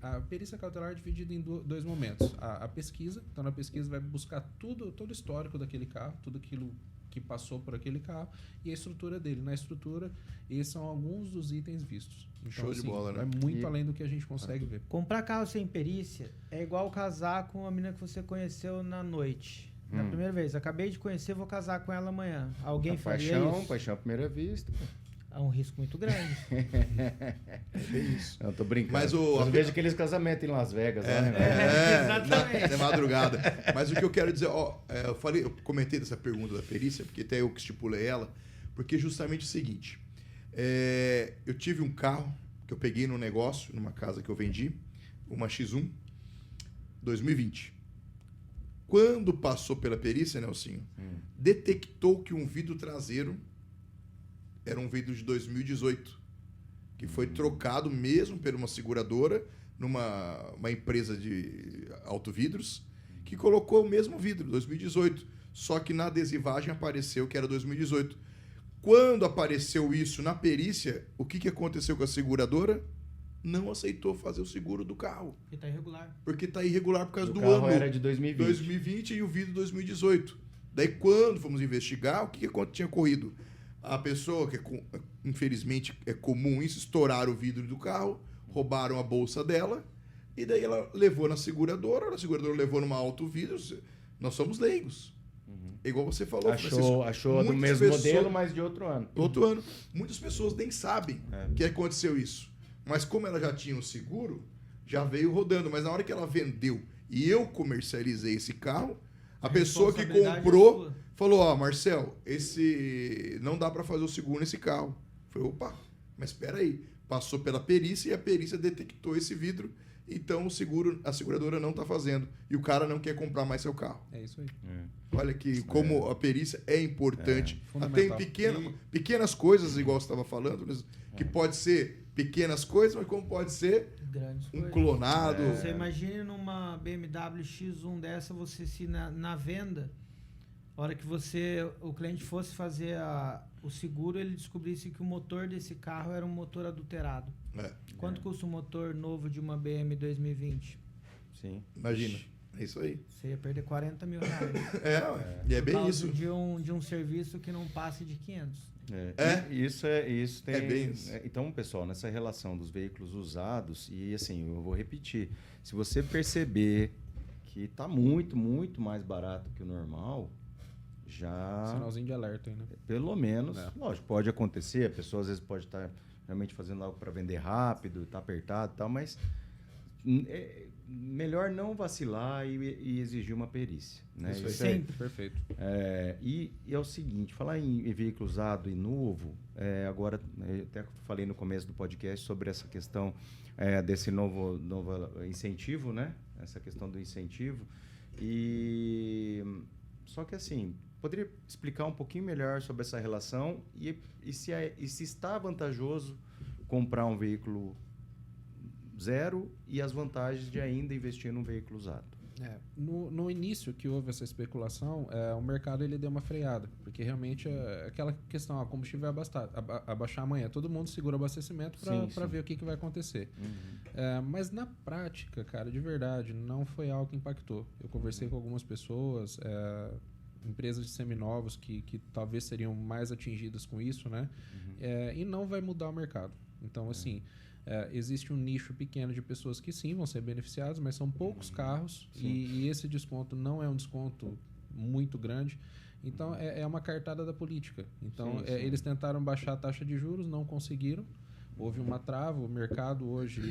a perícia cautelar é dividida em 2 momentos. A pesquisa, então na pesquisa vai buscar todo o histórico daquele carro, tudo aquilo que passou por aquele carro e a estrutura dele. Na estrutura, esses são alguns dos itens vistos. Então, show de bola, né? É muito além do que a gente consegue ver. Comprar carro sem perícia é igual casar com a menina que você conheceu na noite. Na primeira vez. Acabei de conhecer, vou casar com ela amanhã. Alguém faria isso? Paixão à primeira vista. É um risco muito grande. É isso. Eu tô brincando. Mas eu vejo aqueles casamentos em Las Vegas. Lá, né? Exatamente. Na madrugada. Mas o que eu quero dizer, eu comentei dessa pergunta da perícia, porque até eu que estipulei ela, porque justamente o seguinte, eu tive um carro que eu peguei num negócio, numa casa que eu vendi, uma X1, 2020. Quando passou pela perícia, Nelsinho, detectou que um vidro traseiro era um vidro de 2018, que foi trocado mesmo por uma seguradora, numa empresa de autovidros, que colocou o mesmo vidro, 2018. Só que na adesivagem apareceu que era 2018. Quando apareceu isso na perícia, o que aconteceu com a seguradora? Não aceitou fazer o seguro do carro. Porque está irregular. Porque está irregular por causa do carro ano. Era de 2020. 2020 e o vidro 2018. Daí, quando fomos investigar, o que tinha ocorrido? A pessoa, que infelizmente é comum isso, estouraram o vidro do carro, roubaram a bolsa dela, e daí ela levou na seguradora, a seguradora levou numa autovidro. Nós somos leigos. É igual você falou, Achou do mesmo modelo, mas de outro ano. Outro ano. Muitas pessoas nem sabem que aconteceu isso. Mas como ela já tinha o seguro, já veio rodando. Mas na hora que ela vendeu e eu comercializei esse carro, a pessoa que comprou falou, Marcel, não dá para fazer o seguro nesse carro. Eu falei, opa, mas espera aí. Passou pela perícia e a perícia detectou esse vidro, então a seguradora não está fazendo. E o cara não quer comprar mais seu carro. É isso aí. Olha que como a perícia é importante. Tem pequenas coisas, igual você estava falando, que pode ser pequenas coisas, mas como pode ser grandes um coisas. clonado. Você imagine numa BMW X1 dessa, você se na venda, a hora que o cliente fosse fazer o seguro, ele descobrisse que o motor desse carro era um motor adulterado. Quanto custa um motor novo de uma BMW 2020? Sim. Imagina. É isso aí. Você ia perder 40 mil reais. E é bem isso. De um serviço que não passe de 500. Isso tem. É bem isso. Então, pessoal, nessa relação dos veículos usados, e assim, eu vou repetir, se você perceber que está muito, muito mais barato que o normal, já... Sinalzinho de alerta aí, né? Pelo menos, lógico, pode acontecer, a pessoa às vezes pode estar realmente fazendo algo para vender rápido, está apertado e tal, mas melhor não vacilar e exigir uma perícia. Né? Isso sempre. Perfeito. E é o seguinte, falar em veículo usado e novo, agora, eu até falei no começo do podcast sobre essa questão desse novo incentivo, né? Essa questão do incentivo. Só que assim, poderia explicar um pouquinho melhor sobre essa relação e se está vantajoso comprar um veículo zero e as vantagens de ainda investir num veículo usado. No início que houve essa especulação, o mercado ele deu uma freada, porque realmente aquela questão, o combustível vai abaixar amanhã, todo mundo segura o abastecimento para ver o que vai acontecer. Mas na prática, cara, de verdade, não foi algo que impactou. Eu conversei com algumas pessoas, empresas de seminovos que talvez seriam mais atingidas com isso, né? E não vai mudar o mercado. Então, assim... existe um nicho pequeno de pessoas que sim vão ser beneficiadas, mas são poucos carros e esse desconto não é um desconto muito grande. Então, é uma cartada da política. Então, eles tentaram baixar a taxa de juros, não conseguiram. Houve uma trava, o mercado hoje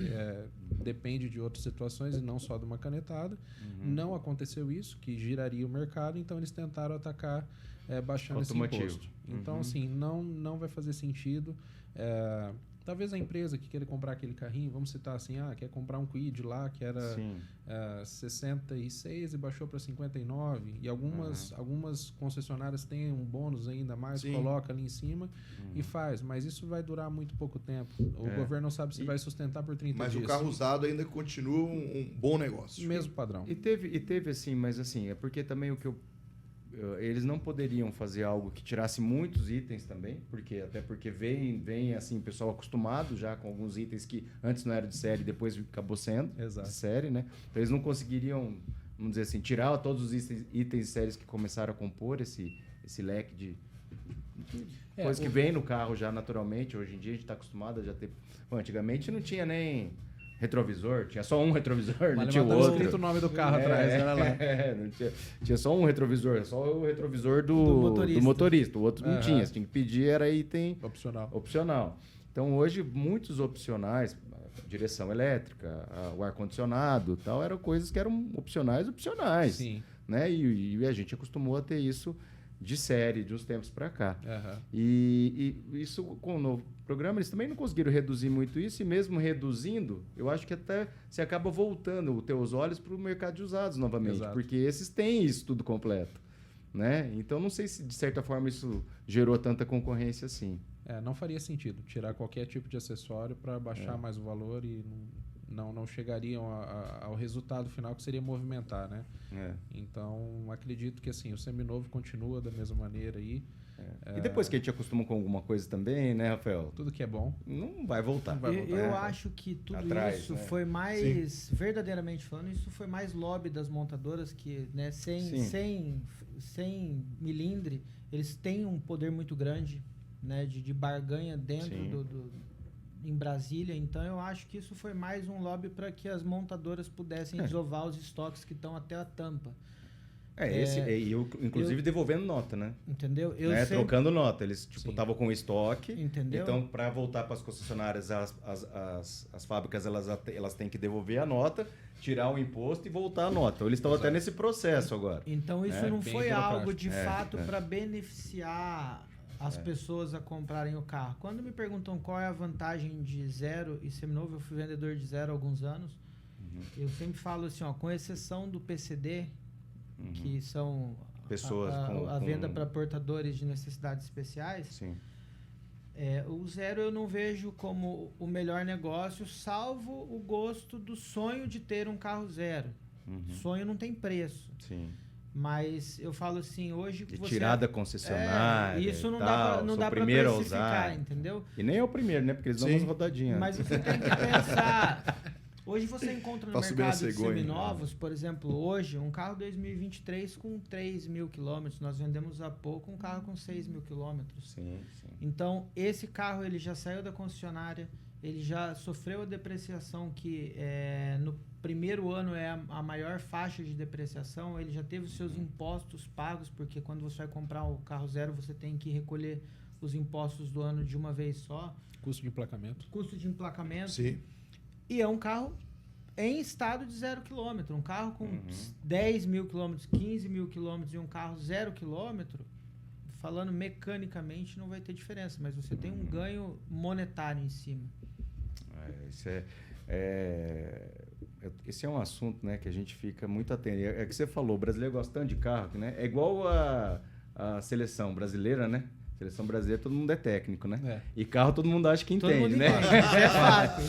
depende de outras situações e não só de uma canetada. Não aconteceu isso, que giraria o mercado, então eles tentaram atacar baixando esse imposto. Então, assim, não vai fazer sentido. Talvez a empresa que queira comprar aquele carrinho, vamos citar assim, quer comprar um Kwid lá que era 66 e baixou para 59. E algumas concessionárias têm um bônus ainda mais, coloca ali em cima e faz. Mas isso vai durar muito pouco tempo. O governo não sabe se vai sustentar por 30 dias. Mas o carro usado ainda continua um bom negócio. Mesmo padrão. E teve assim, mas assim, é porque também eles não poderiam fazer algo que tirasse muitos itens também, até porque vem assim, pessoal acostumado já com alguns itens que antes não era de série, depois acabou sendo de série, né? Então eles não conseguiriam, vamos dizer assim, tirar todos os itens de séries que começaram a compor esse leque de coisas que vem no carro já naturalmente. Hoje em dia a gente está acostumado a já ter... Bom, antigamente não tinha nem retrovisor, tinha só um retrovisor, Mas não tinha o tava outro. escrito o nome do carro atrás, era lá. Não tinha só um retrovisor, só o retrovisor do motorista. O outro não tinha, você tinha que pedir, era item opcional. Então hoje muitos opcionais, direção elétrica, o ar-condicionado, tal, eram coisas que eram opcionais. Sim. Né? E a gente acostumou a ter isso de série, de uns tempos para cá. Uhum. E isso, com o novo programa, eles também não conseguiram reduzir muito isso, e mesmo reduzindo, eu acho que até você acaba voltando os teus olhos para o mercado de usados novamente. Exato. Porque esses têm isso tudo completo. Né? Então, não sei se, de certa forma, isso gerou tanta concorrência assim. Não faria sentido tirar qualquer tipo de acessório para baixar mais o valor e não chegariam ao resultado final, que seria movimentar, né? Então, acredito que assim, o seminovo continua da mesma maneira aí. E depois que a gente acostuma com alguma coisa também, né, Rafael? Tudo que é bom. Não vai voltar. Eu acho que tudo isso foi mais, verdadeiramente falando, isso foi mais lobby das montadoras que, né, sem milindre, eles têm um poder muito grande, né, de barganha dentro em Brasília. Então eu acho que isso foi mais um lobby para que as montadoras pudessem desovar os estoques que estão até a tampa. Inclusive devolvendo nota, né? Entendeu? Trocando nota. Eles estavam com estoque. Entendeu? Então, para voltar para as concessionárias, as fábricas elas têm que devolver a nota, tirar o imposto e voltar a nota. Eles estão até nesse processo agora. Então isso não foi algo de fato para beneficiar as pessoas a comprarem o carro. Quando me perguntam qual é a vantagem de zero e seminovo, eu fui vendedor de zero há alguns anos. Eu sempre falo assim, com exceção do PCD, que são pessoas a venda para portadores de necessidades especiais. Sim. O zero eu não vejo como o melhor negócio, salvo o gosto do sonho de ter um carro zero. Sonho não tem preço. Sim. Mas eu falo assim, hoje você... tirar da concessionária. Isso não dá para precificar, entendeu? E nem é o primeiro, né? Porque eles dão umas rodadinhas. Mas você tem que pensar... Hoje você encontra no mercado de seminovos, por exemplo, hoje, um carro 2023 com 3 mil quilômetros. Nós vendemos há pouco um carro com 6 mil quilômetros. Sim. Então, esse carro ele já saiu da concessionária, ele já sofreu a depreciação que no primeiro ano é a maior faixa de depreciação, ele já teve os seus impostos pagos, porque quando você vai comprar o carro zero, você tem que recolher os impostos do ano de uma vez só. Custo de emplacamento. Sim. E é um carro em estado de 0 km. Um carro com 10 mil quilômetros, 15 mil quilômetros e um carro 0 km, falando mecanicamente, não vai ter diferença, mas você tem um ganho monetário em cima. Esse é um assunto, né, que a gente fica muito atento. É que você falou, o brasileiro gosta tanto de carro, né? É igual a seleção brasileira, né? Seleção brasileira, todo mundo é técnico, né? E carro todo mundo acha que entende, né? É fato.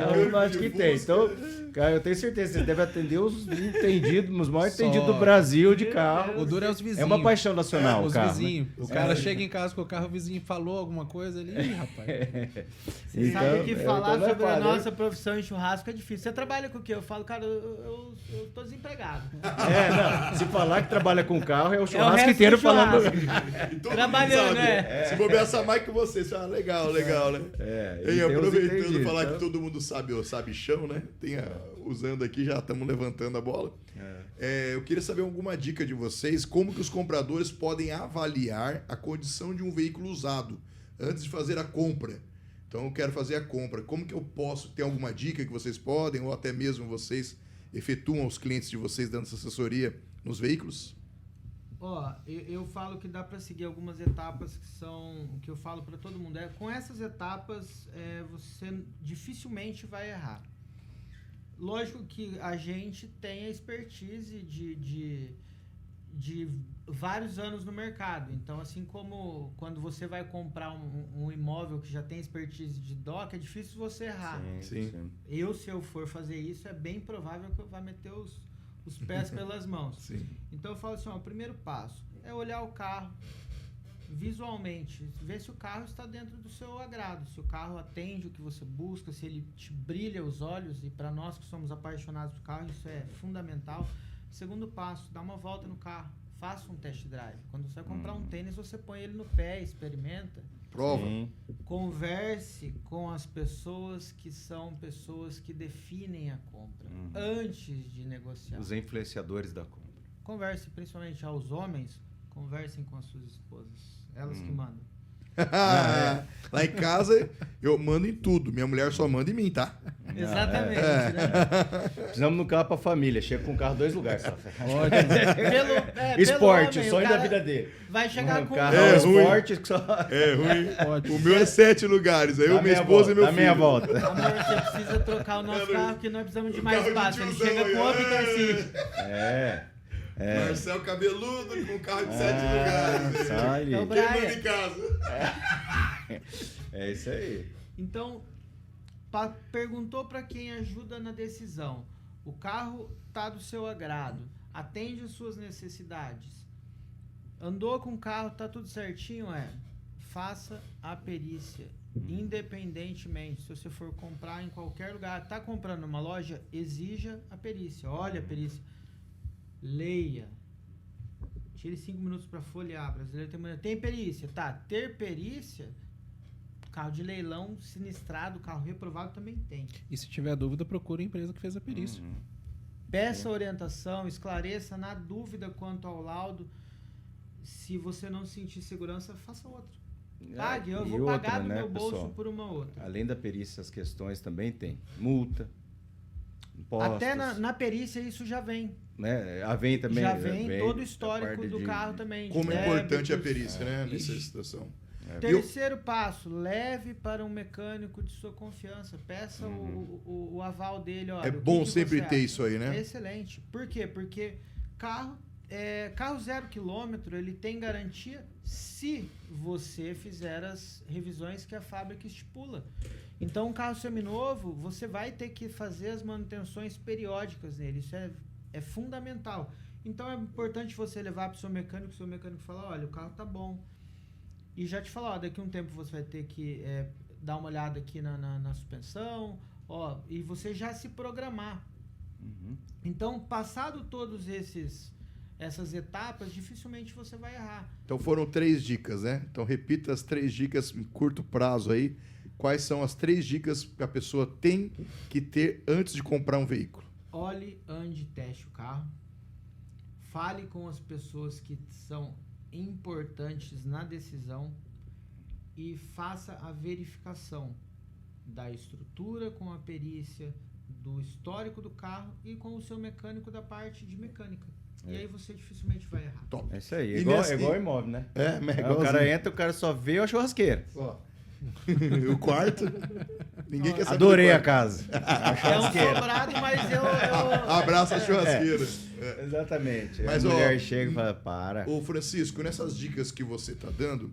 Todo mundo acha que entende. Então, cara, eu tenho certeza, você deve atender os maiores entendidos do Brasil de carro. O duro é os vizinhos. É uma paixão nacional, os carro, vizinhos. Né? O cara chega em casa com o carro, o vizinho falou alguma coisa ali, rapaz. Você sabe que falar sobre a nossa profissão em churrasco é difícil. Você trabalha com o quê? Eu falo, cara, eu tô desempregado. Se falar que trabalha com carro, é o churrasco inteiro falando. Trabalhando, Se bobear essa mais que você, isso é legal, né? Aproveitando falar que todo mundo sabe o sabichão, né? Usando aqui, já estamos levantando a bola. Eu queria saber alguma dica de vocês, como que os compradores podem avaliar a condição de um veículo usado antes de fazer a compra. Então, eu quero fazer a compra. Como que eu posso? Tem alguma dica que vocês podem, ou até mesmo vocês efetuam os clientes de vocês dando essa assessoria nos veículos? Eu falo que dá para seguir algumas etapas que eu falo para todo mundo. Com essas etapas, você dificilmente vai errar. Lógico que a gente tem a expertise de vários anos no mercado. Então, assim como quando você vai comprar um imóvel que já tem expertise de DOC, é difícil você errar. Sim. Se eu for fazer isso, é bem provável que eu vá meter os pés pelas mãos. Sim. Então eu falo assim, o primeiro passo é olhar o carro visualmente, ver se o carro está dentro do seu agrado, se o carro atende o que você busca, se ele te brilha os olhos, e para nós que somos apaixonados por carro, isso é fundamental. Segundo passo, dá uma volta no carro, faça um test drive. Quando você vai comprar um tênis, você põe ele no pé, experimenta. Prova. Sim. Converse com as pessoas que são pessoas que definem a compra antes de negociar. Os influenciadores da compra. Converse principalmente aos homens, conversem com as suas esposas. Elas que mandam. Lá em casa, eu mando em tudo. Minha mulher só manda em mim, tá? Exatamente. Né? Precisamos no carro pra família. Chega com o carro 2 lugares só. Pelo Esporte, homem, o sonho cara da vida dele. vai chegar com carro É ruim. esporte que só... É ruim. Pode. O meu é 7 lugares. Aí eu, minha esposa e meu dá filho. meia volta. Amor, você precisa trocar o nosso carro, que nós precisamos de mais carro de espaço. Ele tiozão chega aí, com outro É. Marcel cabeludo com carro de 7 lugares. Sai. Então, Quem manda Brian, em casa? É isso aí. então, perguntou para quem ajuda na decisão. O carro tá do seu agrado, atende as suas necessidades. Andou com o carro, tá tudo certinho, faça a perícia. Independentemente, se você for comprar em qualquer lugar, tá comprando numa loja, exija a perícia. Olha a perícia. Leia. Tire 5 minutos para folhear. Brasileiro tem perícia. Tá, ter perícia, carro de leilão sinistrado, carro reprovado também tem. E se tiver dúvida, procure a empresa que fez a perícia. Peça orientação, esclareça na dúvida quanto ao laudo. Se você não sentir segurança, faça outra. Pague, eu E vou outra, pagar do né, meu bolso pessoal? por uma outra. Além da perícia, as questões também tem multa, impostos. Até na perícia isso já vem. Né? Vem também. Já vem todo o a histórico parte do de- carro também. de Como é importante a débitos. perícia, né? Nessa situação. Terceiro passo, leve para um mecânico de sua confiança. Peça o aval dele. Olha, É o que bom que sempre você ter acha? isso aí, né? É excelente. Por quê? Porque carro 0 km, ele tem garantia se você fizer as revisões que a fábrica estipula. Então, um carro seminovo, você vai ter que fazer as manutenções periódicas nele. Isso é fundamental. Então, é importante você levar para o seu mecânico falar, olha, o carro tá bom. E já te falar, daqui a um tempo você vai ter que dar uma olhada aqui na suspensão, e você já se programar. Então, passado todos essas etapas, dificilmente você vai errar. Então foram 3 dicas, né? Então repita as 3 dicas em curto prazo aí. Quais são as 3 dicas que a pessoa tem que ter antes de comprar um veículo? Olhe, ande, teste o carro. Fale com as pessoas que são importantes na decisão e faça a verificação da estrutura com a perícia, do histórico do carro e com o seu mecânico da parte de mecânica. E aí você dificilmente vai errar. Top. É isso aí. E É igual, nesse- é igual imóvel, né? É O cara entra, o cara só vê a churrasqueira. Ó. O quarto. Ninguém quer saber. Adorei do a quarto. casa. A É um churrasqueira. sobrado, mas eu Abraça a churrasqueira. Exatamente. Mas, a mulher ó, chega e fala, para. Ô Francisco, nessas dicas que você tá dando,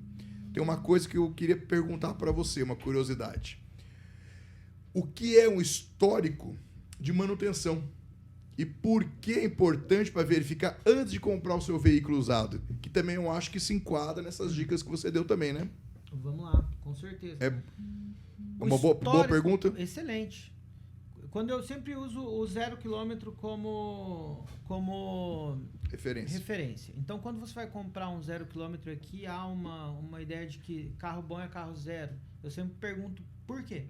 tem uma coisa que eu queria perguntar para você, uma curiosidade. O que é um histórico de manutenção? E por que é importante para verificar antes de comprar o seu veículo usado? Que também eu acho que se enquadra nessas dicas que você deu também, né? Vamos lá, com certeza. É O uma boa histórico- pergunta. Excelente. Quando eu sempre uso o 0 km como Referência. referência. Então, quando você vai comprar um 0 km aqui, há uma ideia de que carro bom é carro zero. Eu sempre pergunto por quê?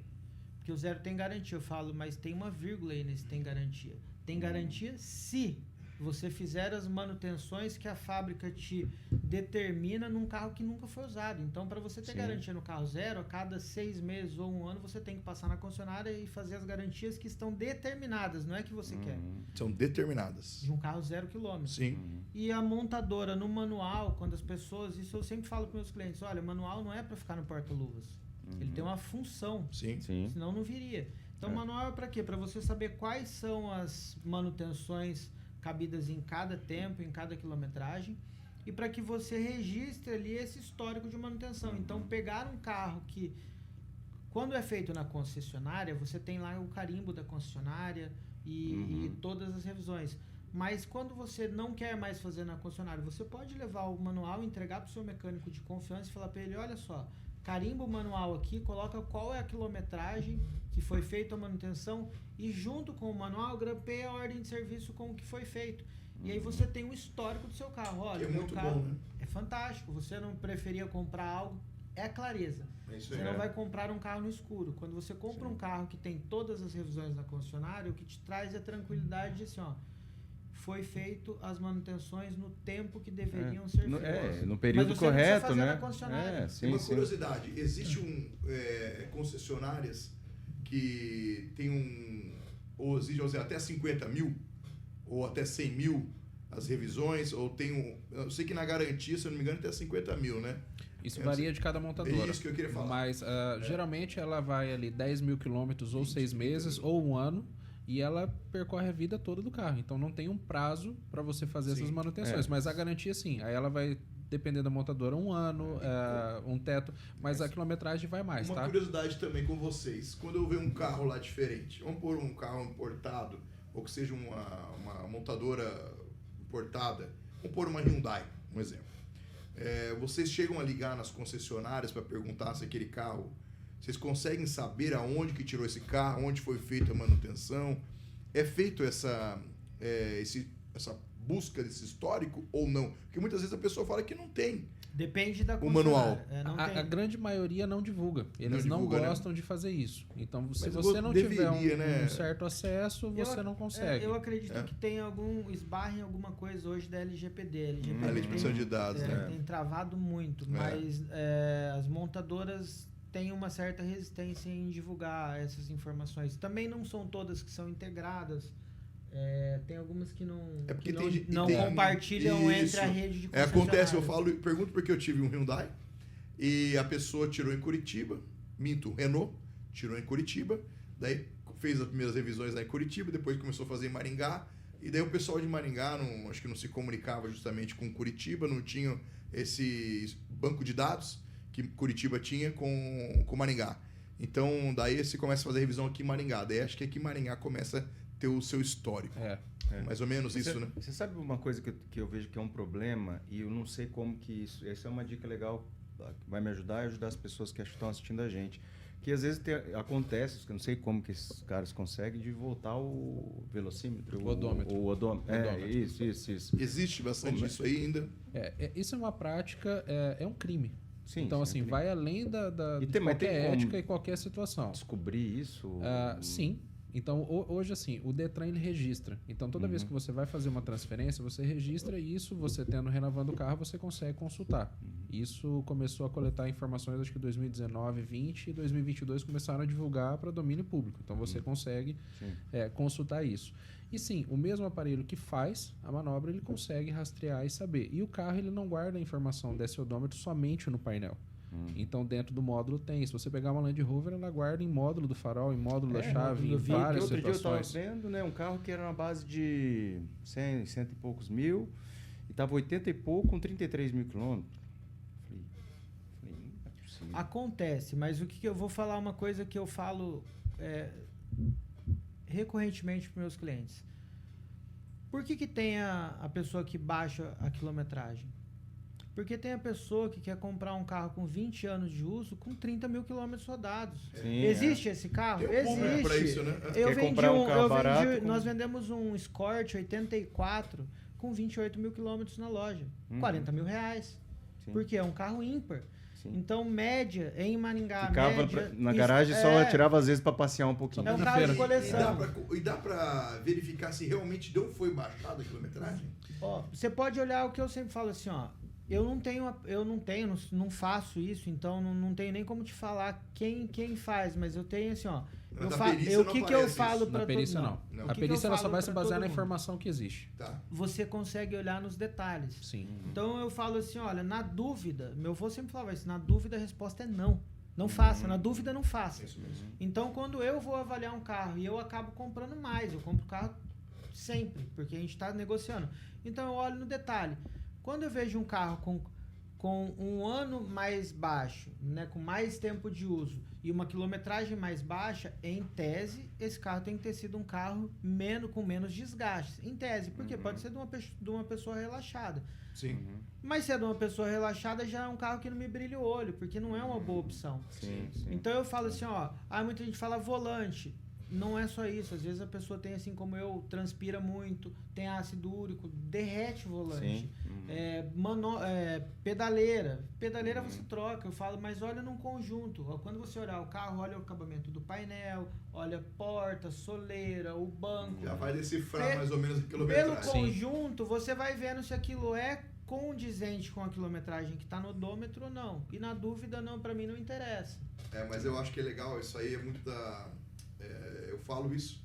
Porque o zero tem garantia. Eu falo, mas tem uma vírgula aí nesse tem garantia. Tem garantia se você fizer as manutenções que a fábrica te determina num carro que nunca foi usado. Então, para você ter Sim. garantia no carro zero, a cada 6 meses ou 1 ano, você tem que passar na concessionária e fazer as garantias que estão determinadas, não é que você quer. São determinadas. De um carro 0 km. Sim. E a montadora, no manual, quando as pessoas... Isso eu sempre falo para meus clientes. Olha, o manual não é para ficar no porta-luvas. Ele tem uma função. Sim. Sim. Senão não viria. Então, o manual é para quê? Para você saber quais são as manutenções cabidas em cada tempo, em cada quilometragem, e para que você registre ali esse histórico de manutenção. Então, pegar um carro que, quando é feito na concessionária, você tem lá o carimbo da concessionária e todas as revisões. Mas quando você não quer mais fazer na concessionária, você pode levar o manual, entregar para o seu mecânico de confiança e falar para ele, olha só, carimba o manual aqui, coloca qual é a quilometragem que foi feita a manutenção e junto com o manual grampeia a ordem de serviço com o que foi feito. E aí você tem um histórico do seu carro. Olha, Que é o meu muito carro bom, né? é fantástico. Você não preferia comprar algo é a clareza. Você não vai comprar um carro no escuro. Quando você compra um carro que tem todas as revisões na concessionária, o que te traz é a tranquilidade de assim, ó, foi feito as manutenções no tempo que deveriam ser feitas. No período correto, né? Uma curiosidade, existe concessionárias que tem ou exige até 50 mil, ou até 100 mil as revisões, ou tem eu sei que na garantia, se eu não me engano, até 50 mil, né? Isso varia de cada montadora. É isso que eu queria falar. Mas geralmente ela vai ali 10 mil quilômetros ou 6 meses ou um ano e ela percorre a vida toda do carro. Então não tem um prazo para você fazer essas manutenções. Mas a garantia sim. Aí ela vai depender da montadora um ano, um teto, mas a quilometragem vai mais, Uma curiosidade também com vocês. Quando eu ver um carro lá diferente, vamos pôr um carro importado, ou que seja uma montadora importada, vamos pôr uma Hyundai, um exemplo. Vocês chegam a ligar nas concessionárias para perguntar se aquele carro... Vocês conseguem saber aonde que tirou esse carro, onde foi feita a manutenção? É feito essa busca desse histórico ou não? Porque muitas vezes a pessoa fala que não tem. Depende da concessionária. O manual. A grande maioria não divulga. Eles não gostam de fazer isso. Então, se você não deveria, tiver um certo acesso, você não consegue. Eu acredito que tem esbarra em alguma coisa hoje da LGPD. A lei de proteção de dados, né? Tem travado muito, mas as montadoras têm uma certa resistência em divulgar essas informações. Também não são todas que são integradas. Tem algumas que não compartilham entre a rede de concessionárias. Acontece, eu pergunto porque eu tive um Hyundai e a pessoa tirou em Curitiba, Renault, tirou em Curitiba, daí fez as primeiras revisões lá em Curitiba, depois começou a fazer em Maringá, e daí o pessoal de Maringá acho que não se comunicava justamente com Curitiba, não tinha esse banco de dados que Curitiba tinha com Maringá. Então, daí você começa a fazer revisão aqui em Maringá, daí acho que aqui em Maringá começa ter o seu histórico. Mais ou menos isso, né? Você sabe uma coisa que eu vejo que é um problema e eu não sei como que isso... Essa é uma dica legal que vai me ajudar e ajudar as pessoas que estão assistindo a gente. Que às vezes acontece, eu não sei como que esses caras conseguem, de voltar o velocímetro. O odômetro. O odômetro. Isso. Existe bastante isso aí ainda? Isso é uma prática, é um crime. Sim, então, assim, vai além de qualquer ética e qualquer situação. Descobrir isso? Sim. Então, hoje, assim, o Detran, ele registra. Então, toda vez que você vai fazer uma transferência, você registra isso, você renovando o carro, você consegue consultar. Isso começou a coletar informações, acho que 2019, 20 e 2022 começaram a divulgar para domínio público. Então, você consegue consultar isso. E sim, o mesmo aparelho que faz a manobra, ele consegue rastrear e saber. E o carro, ele não guarda a informação desse odômetro somente no painel. Então, dentro do módulo tem. Se você pegar uma Land Rover, ela guarda em módulo do farol, em módulo da chave, em várias situações. Outro dia eu estava vendo, né, um carro que era na base de 100 e poucos mil, e estava 80 e pouco com 33 mil quilômetros. Falei, não é possível. Acontece, mas o que eu vou falar uma coisa que eu falo recorrentemente para meus clientes. Por que tem a pessoa que baixa a quilometragem? Porque tem a pessoa que quer comprar um carro com 20 anos de uso com 30 mil quilômetros rodados. Sim, existe esse carro? Existe. Pra isso, né? Nós vendemos um Escort 84 com 28 mil quilômetros na loja. 40 mil reais. Sim. Porque é um carro ímpar. Sim. Então, média, em Maringá, ficava na garagem, só tirava às vezes para passear um pouquinho. É um carro de coleção. E dá para verificar se realmente foi baixada a quilometragem? Você pode olhar o que eu sempre falo assim, eu não faço isso, então não tenho nem como te falar quem faz, mas eu tenho assim, o que eu falo para todo mundo? Não. A perícia ela só vai se basear na informação que existe. Tá. Você consegue olhar nos detalhes. Sim. Então eu falo assim, olha, na dúvida, meu avô sempre falava isso, na dúvida a resposta é não. Não faça, na dúvida não faça. Isso mesmo. Então quando eu vou avaliar um carro e eu acabo comprando mais, eu compro carro sempre, porque a gente está negociando. Então eu olho no detalhe. Quando eu vejo um carro com um ano mais baixo, né, com mais tempo de uso e uma quilometragem mais baixa, em tese, esse carro tem que ter sido um carro com menos desgastes. Em tese, porque pode ser de uma pessoa relaxada. Sim. Mas se é de uma pessoa relaxada, já é um carro que não me brilha o olho, porque não é uma boa opção. Sim. Então eu falo assim, muita gente fala volante. Não é só isso, às vezes a pessoa tem, assim como eu, transpira muito, tem ácido úrico, derrete o volante. Pedaleira. Pedaleira você troca, eu falo, mas olha num conjunto. Quando você olhar o carro, olha o acabamento do painel, olha porta, soleira, o banco. Já vai decifrar mais ou menos a quilometragem. Pelo conjunto, você vai vendo se aquilo é condizente com a quilometragem que está no odômetro ou não. E na dúvida, não, para mim não interessa. Mas eu acho que é legal, isso aí é muito eu falo isso,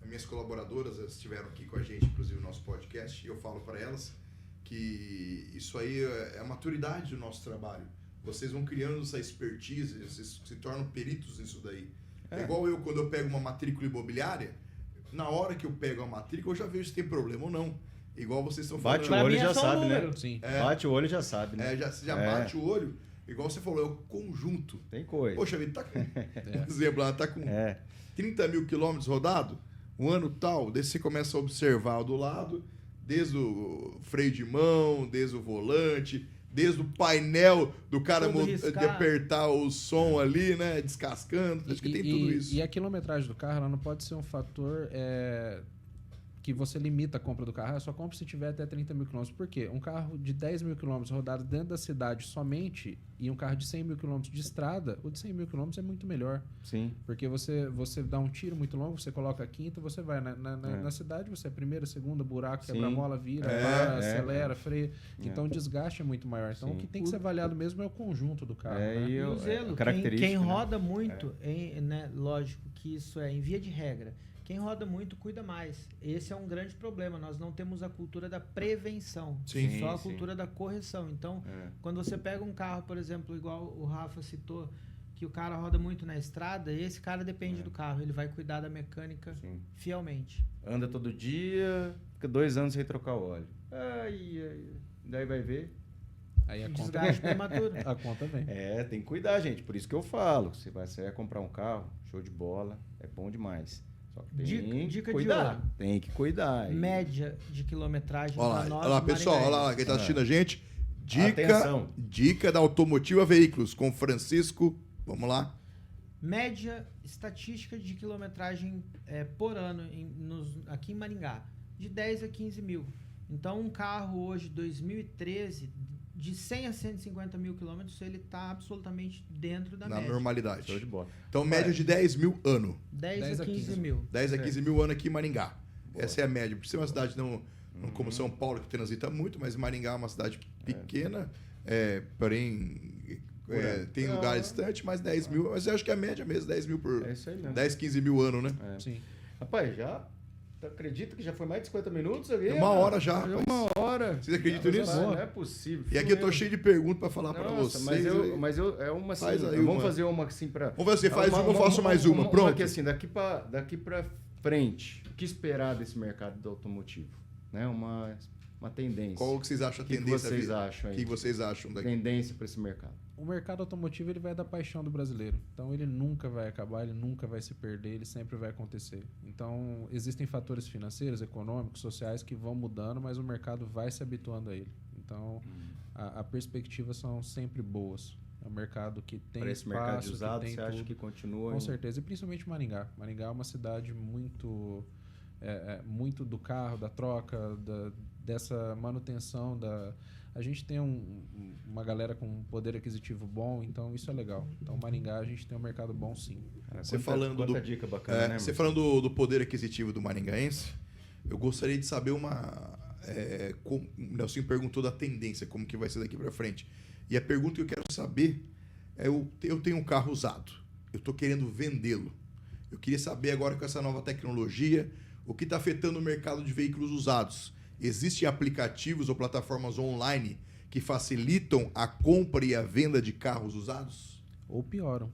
as minhas colaboradoras estiveram aqui com a gente, inclusive no nosso podcast, e eu falo para elas que isso aí é a maturidade do nosso trabalho. Vocês vão criando essa expertise, vocês se tornam peritos nisso daí. É igual eu, quando eu pego uma matrícula imobiliária, na hora que eu pego a matrícula, eu já vejo se tem problema ou não. Igual vocês estão falando. Bate o olho e já sabe, né? Sim. Bate o olho e já sabe, né? Já bate o olho. Igual você falou, é o conjunto. Tem coisa. Poxa vida, tá com... Por exemplo, ela tá com 30 mil quilômetros rodado, um ano tal, daí você começa a observar do lado, desde o freio de mão, desde o volante, desde o painel do cara de apertar o som ali, né? Descascando. Acho que tem tudo isso. E a quilometragem do carro, ela não pode ser um fator que você limita a compra do carro. Só compra se tiver até 30 mil quilômetros. Por quê? Um carro de 10 mil quilômetros rodado dentro da cidade somente e um carro de 100 mil quilômetros de estrada, o de 100 mil quilômetros é muito melhor. Sim. Porque você dá um tiro muito longo, você coloca a quinta, você vai na cidade, você é primeira, segunda, buraco, quebra-mola, vira, para, acelera, freia. Então o desgaste é muito maior. Então o que tem que ser avaliado mesmo é o conjunto do carro. E o zelo. Quem roda muito, lógico que isso é em via de regra. Quem roda muito, cuida mais. Esse é um grande problema. Nós não temos a cultura da prevenção, só a cultura da correção. Então, quando você pega um carro, por exemplo, igual o Rafa citou, que o cara roda muito na estrada, esse cara depende do carro. Ele vai cuidar da mecânica fielmente. Anda todo dia, fica 2 anos sem trocar o óleo. Daí vai ver. Aí a desgaste prematuro. A conta vem. Tem que cuidar, gente. Por isso que eu falo. Você vai comprar um carro, show de bola, é bom demais. Só que tem que cuidar. Tem que cuidar. Média de quilometragem. Olha lá, pessoal, olha lá, quem tá assistindo a gente. Dica da Automotiva Veículos com Francisco. Vamos lá. Média estatística de quilometragem por ano aqui em Maringá, de 10 a 15 mil. Então, um carro hoje, 2013, de 100 a 150 mil quilômetros, ele está absolutamente dentro da média. Na normalidade. Show de bola. Então, média de 10 mil ano. 10 a 15 mil. 10 a 15 mil ano aqui em Maringá. Boa. Essa é a média. Por ser uma cidade não como São Paulo, que transita muito, mas Maringá é uma cidade pequena, porém tem lugares distantes, mas 10 mil. Mas eu acho que é a média mesmo, 10 mil por... isso aí mesmo. 10, 15 mil ano, né? Sim. Rapaz, acredita que já foi mais de 50 minutos ali? Uma hora já. Uma hora. Vocês acreditam nisso? Não é possível. E aqui eu tô cheio de perguntas para falar para vocês. Mas é uma assim. Vamos fazer uma assim para. Vamos ver, você faz uma, eu faço mais uma. Pronto. Aqui assim, daqui para frente, o que esperar desse mercado do automotivo? Né? Uma tendência. Qual que vocês acham a tendência? O que vocês acham aí? O que vocês acham daqui? Tendência para esse mercado. O mercado automotivo ele vai da paixão do brasileiro. Então ele nunca vai acabar, ele nunca vai se perder, ele sempre vai acontecer. Então existem fatores financeiros, econômicos, sociais que vão mudando, mas o mercado vai se habituando a ele. Então a perspectiva são sempre boas. É um mercado que tem esse espaço, mercado de usado, que tem você tudo. acha que continua? Com certeza, e principalmente Maringá. Maringá é uma cidade muito muito do carro, da troca, dessa manutenção a gente tem uma galera com um poder aquisitivo bom, então isso é legal. Então, Maringá, a gente tem um mercado bom, sim. Você falando dica bacana, né? Você falando do poder aquisitivo do maringaense, eu gostaria de saber o Nelson perguntou da tendência, como que vai ser daqui para frente. E a pergunta que eu quero saber é, eu tenho um carro usado, eu estou querendo vendê-lo. Eu queria saber agora com essa nova tecnologia, o que está afetando o mercado de veículos usados. Existem aplicativos ou plataformas online que facilitam a compra e a venda de carros usados? Ou pioram.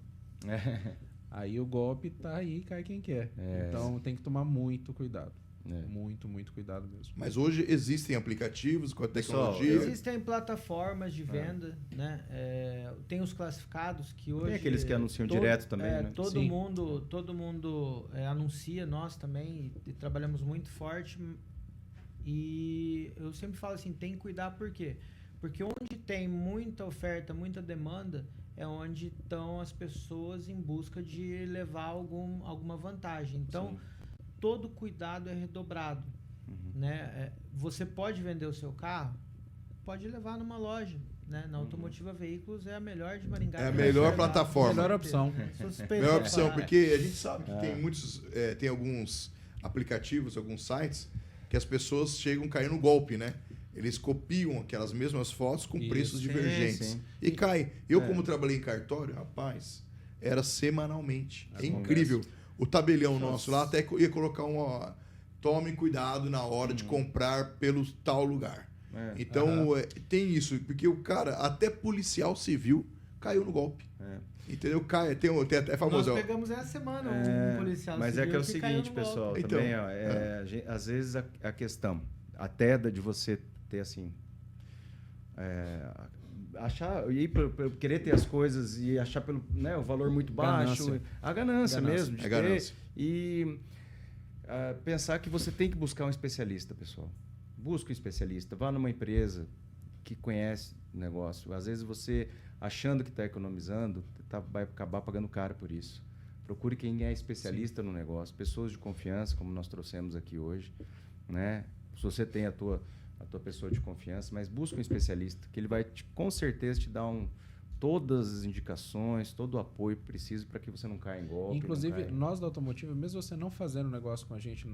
Aí o golpe tá aí, cai quem quer. Então tem que tomar muito cuidado. Muito, muito cuidado mesmo. Mas hoje existem aplicativos com a tecnologia? Existem plataformas de venda, né? Tem os classificados que hoje... Tem aqueles que anunciam direto também, né? Todo mundo anuncia, nós também, e trabalhamos muito forte. E eu sempre falo assim, tem que cuidar, por quê? Porque onde tem muita oferta, muita demanda, é onde estão as pessoas em busca de levar alguma vantagem. Então, todo cuidado é redobrado. Né? Você pode vender o seu carro? pode levar numa loja. Né? Na Automotiva Veículos é a melhor de Maringá. É a melhor plataforma. Melhor opção. Melhor opção, porque a gente sabe que tem muitos, tem alguns aplicativos, alguns sites que as pessoas chegam a cair no golpe, né? Eles copiam aquelas mesmas fotos com preços divergentes. Sim. E caem. Eu, como trabalhei em cartório, rapaz, era semanalmente. É incrível. O tabelião nosso lá até ia colocar tome cuidado na hora de comprar pelo tal lugar. Então, tem isso, porque o cara, até policial civil, caiu no golpe. Entendeu? Tem até famoso. Nós pegamos essa semana um policial mas civil. Mas é o seguinte, pessoal, então, também, às vezes a questão, até de você ter assim. Achar, querer ter as coisas e achar pelo, né, o valor muito baixo. A ganância mesmo. De ganância. E pensar que você tem que buscar um especialista, pessoal. Busca um especialista, vá numa empresa que conhece o negócio. Às vezes você, achando que está economizando, vai acabar pagando caro por isso. Procure quem é especialista no negócio, pessoas de confiança, como nós trouxemos aqui hoje. Né? Se você tem a tua pessoa de confiança, mas busca um especialista, que ele vai, com certeza, te dar todas as indicações, todo o apoio preciso para que você não caia em golpe. Inclusive, nós da Automotiva, mesmo você não fazendo negócio com a gente,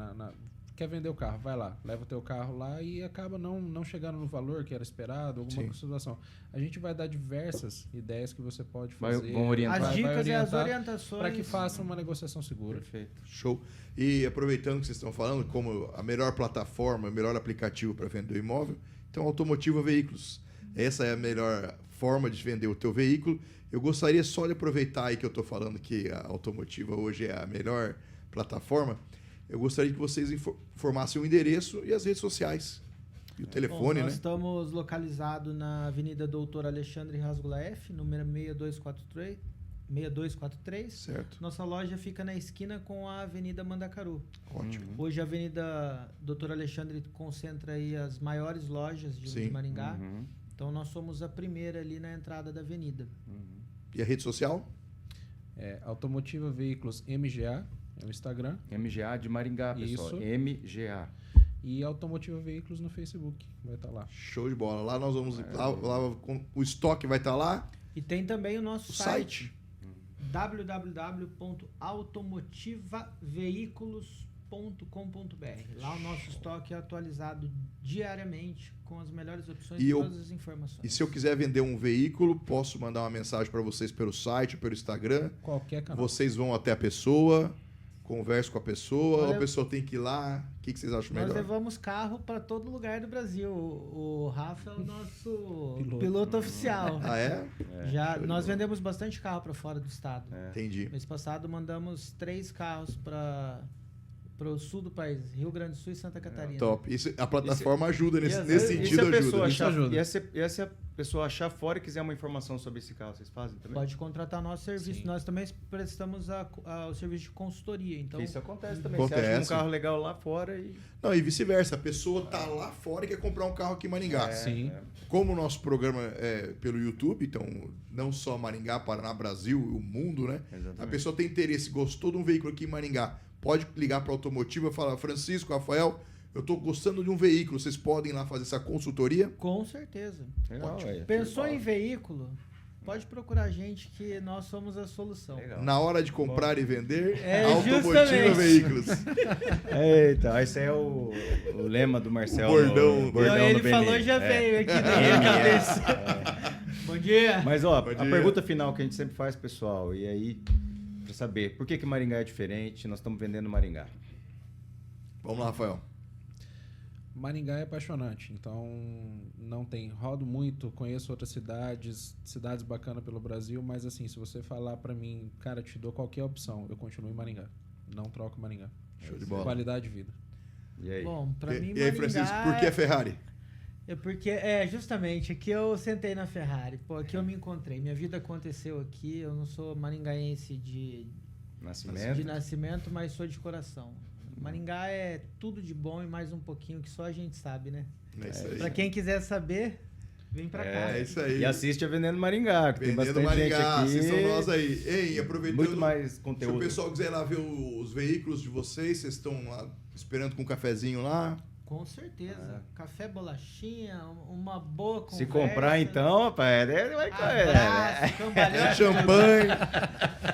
quer vender o carro, vai lá, leva o teu carro lá e acaba não chegando no valor que era esperado, alguma situação. A gente vai dar diversas ideias que você pode fazer. Vão orientar. As dicas e as orientações. Para que faça uma negociação segura. Perfeito. Show. E aproveitando que vocês estão falando, como a melhor plataforma, o melhor aplicativo para vender o imóvel, então Automotiva Veículos. Essa é a melhor forma de vender o teu veículo. Eu gostaria só de aproveitar aí que eu estou falando que a Automotiva hoje é a melhor plataforma. Eu gostaria que vocês informassem o endereço e as redes sociais. E o telefone, nós estamos localizados na Avenida Doutor Alexandre Rasgula F, número 6243. Certo. Nossa loja fica na esquina com a Avenida Mandacaru. Ótimo. Hoje a Avenida Doutor Alexandre concentra aí as maiores lojas de Maringá. Então nós somos a primeira ali na entrada da avenida. E a rede social? Automotiva Veículos MGA. É o Instagram. MGA de Maringá, pessoal. Isso. MGA. E Automotiva Veículos no Facebook. Vai estar lá. Show de bola. Lá nós vamos... Lá, o estoque vai estar lá. E tem também o nosso site. www.automotivaveículos.com.br. Lá o nosso estoque é atualizado diariamente com as melhores opções e todas as informações. E se eu quiser vender um veículo, posso mandar uma mensagem para vocês pelo site, pelo Instagram? Qualquer canal. Vocês vão até a pessoa... Converse com a pessoa, ou a pessoa tem que ir lá? O que vocês acham melhor? Nós levamos carro para todo lugar do Brasil. O Rafa é o nosso piloto oficial. Ah, é? Nós vendemos bastante carro para fora do estado. Entendi. Mês passado mandamos 3 carros para o sul do país, Rio Grande do Sul e Santa Catarina. Top. A plataforma ajuda nesse sentido. E se a pessoa achar fora e quiser uma informação sobre esse carro, vocês fazem também? Pode contratar nosso serviço. Sim. Nós também prestamos o serviço de consultoria. Então, isso acontece também. Você acha um carro legal lá fora e... Não, e vice-versa. A pessoa está lá fora e quer comprar um carro aqui em Maringá. Sim. Como o nosso programa é pelo YouTube, então não só Maringá, Paraná, Brasil, o mundo, né? Exatamente. A pessoa tem interesse, gostou de um veículo aqui em Maringá, pode ligar para a Automotiva e falar: Francisco, Rafael, eu estou gostando de um veículo, vocês podem ir lá fazer essa consultoria? Com certeza. Legal, Pensou em veículo? Pode procurar a gente que nós somos a solução. Legal. Na hora de comprar e vender, Automotiva Veículos. Eita, esse é o lema do Marcelo. Bordão. Ele falou já veio aqui na minha cabeça. Bom dia. Mas a pergunta final que a gente sempre faz, pessoal, e aí, para saber, por que Maringá é diferente? Nós estamos vendendo Maringá. Vamos lá, Rafael. Maringá é apaixonante, então rodo muito, conheço outras cidades bacanas pelo Brasil, mas assim, se você falar pra mim, cara, te dou qualquer opção, eu continuo em Maringá, não troco Maringá. Show de bola. Qualidade de vida. E aí? Bom, pra mim e aí, Francisco, por que a Ferrari? Justamente, aqui eu sentei na Ferrari, aqui eu me encontrei, minha vida aconteceu aqui, eu não sou maringaense de nascimento, mas sou de coração. Maringá é tudo de bom e mais um pouquinho que só a gente sabe, né? É isso aí. Pra quem quiser saber, vem pra cá. É isso aí. E assiste a Vendendo Maringá, que tem bastante Maringá, gente aqui. assistam nós aí. Ei, aproveitando... Muito mais conteúdo. Se o pessoal quiser ir lá ver os veículos de vocês estão lá esperando com um cafezinho lá? Com certeza. Café, bolachinha, uma boa conversa. Se comprar então, rapaz, vai Abraço, cambalhão. Champanhe.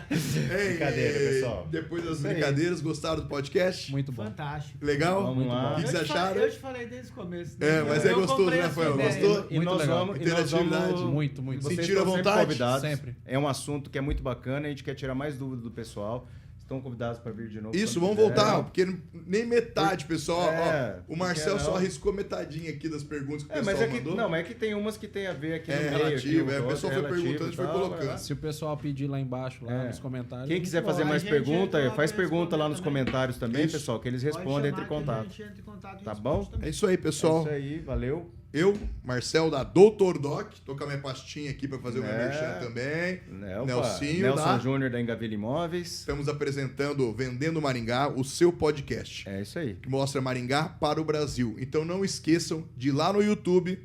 Brincadeira, pessoal. Depois das brincadeiras, gostaram do podcast? Muito bom. Fantástico. Legal? Vamos lá. O que vocês acharam? Eu te falei desde o começo. Né? É, mas é gostoso, né, Rafael? Gostou? E Muito nós legal. vamos... Interatividade. Muito. Vocês Sentiram estão à sempre vontade? convidados. Sempre. É um assunto que é muito bacana, a gente quer tirar mais dúvidas do pessoal. Estão convidados para vir de novo. Isso, quando vamos quiser. voltar, porque nem metade, pessoal. É, Ó, o Marcel porque só não. arriscou metadinha aqui das perguntas que o mas pessoal é que, mandou. não, mas é que tem umas que tem a ver aqui no meio. relativo, aqui, o pessoal foi relativo perguntando, a gente foi e tal, colocando. Se o pessoal pedir lá embaixo, lá nos comentários. Quem quiser fazer Bom, mais a gente pergunta, coloca faz eles pergunta lá nos também. comentários também, Isso. pessoal, que eles Pode respondem, chamar entre em que a contato. gente entra em contato e Tá responde bom? também. É isso aí, pessoal. É isso aí, valeu. Eu, Marcel da Doutor Doc, tô com a minha pastinha aqui para fazer o meu merchan também. Nelsinho, Nelson tá? Júnior da Engaville Imóveis. Estamos apresentando Vendendo Maringá, o seu podcast, É isso aí. que mostra Maringá para o Brasil. Então não esqueçam de ir lá no YouTube,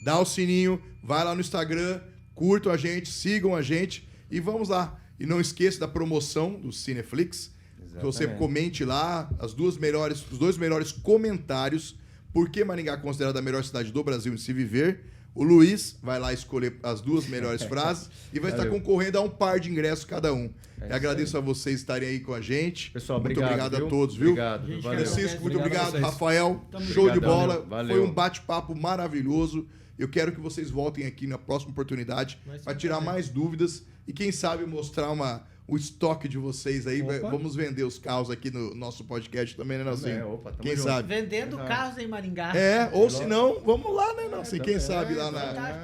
dar o sininho, vai lá no Instagram, curtam a gente, sigam a gente e vamos lá. E não esqueça da promoção do Cineflix. Que você Exatamente. comente lá os dois melhores comentários. Por que Maringá é considerada a melhor cidade do Brasil em se viver? O Luiz vai lá escolher as 2 melhores frases e vai estar Valeu. concorrendo a um par de ingressos cada um. É Eu agradeço a vocês estarem aí com a gente. Pessoal, muito obrigado, obrigado a todos, viu? Obrigado. Gente, Valeu. Francisco, muito Obrigado a obrigado. vocês. Rafael, Tamo show de Obrigadão, bola. valeu. Foi um bate-papo maravilhoso. Eu quero que vocês voltem aqui na próxima oportunidade Vai ser para um tirar prazer. mais dúvidas e quem sabe mostrar o estoque de vocês aí. Opa. Vamos vender os carros aqui no nosso podcast também, né, Nelsinho? Opa, tamo Quem junto. sabe? Vendendo Exato. carros em Maringá. Ou se não, vamos lá, né, Nelsinho? Quem sabe lá na...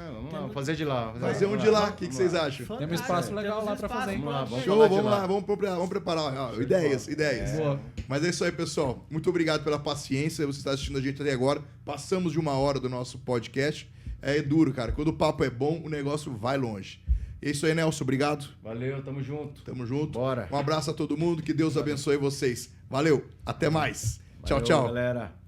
Vamos lá, fazer de lá. Fazer um de lá. O que vocês acham? Tem um espaço legal lá pra fazer, hein? Vamos lá, vamos Show, falar de vamos lá. lá, vamos preparar. Ó, ideias. Boa. Mas é isso aí, pessoal. Muito obrigado pela paciência. Você está assistindo a gente até agora. Passamos de 1 hora do nosso podcast. É duro, cara. Quando o papo é bom, o negócio vai longe. É isso aí, Nelson. Obrigado. Valeu, tamo junto. Tamo junto. Bora. Um abraço a todo mundo. Que Deus abençoe vocês. Valeu. Até mais. Valeu, Tchau, tchau. galera.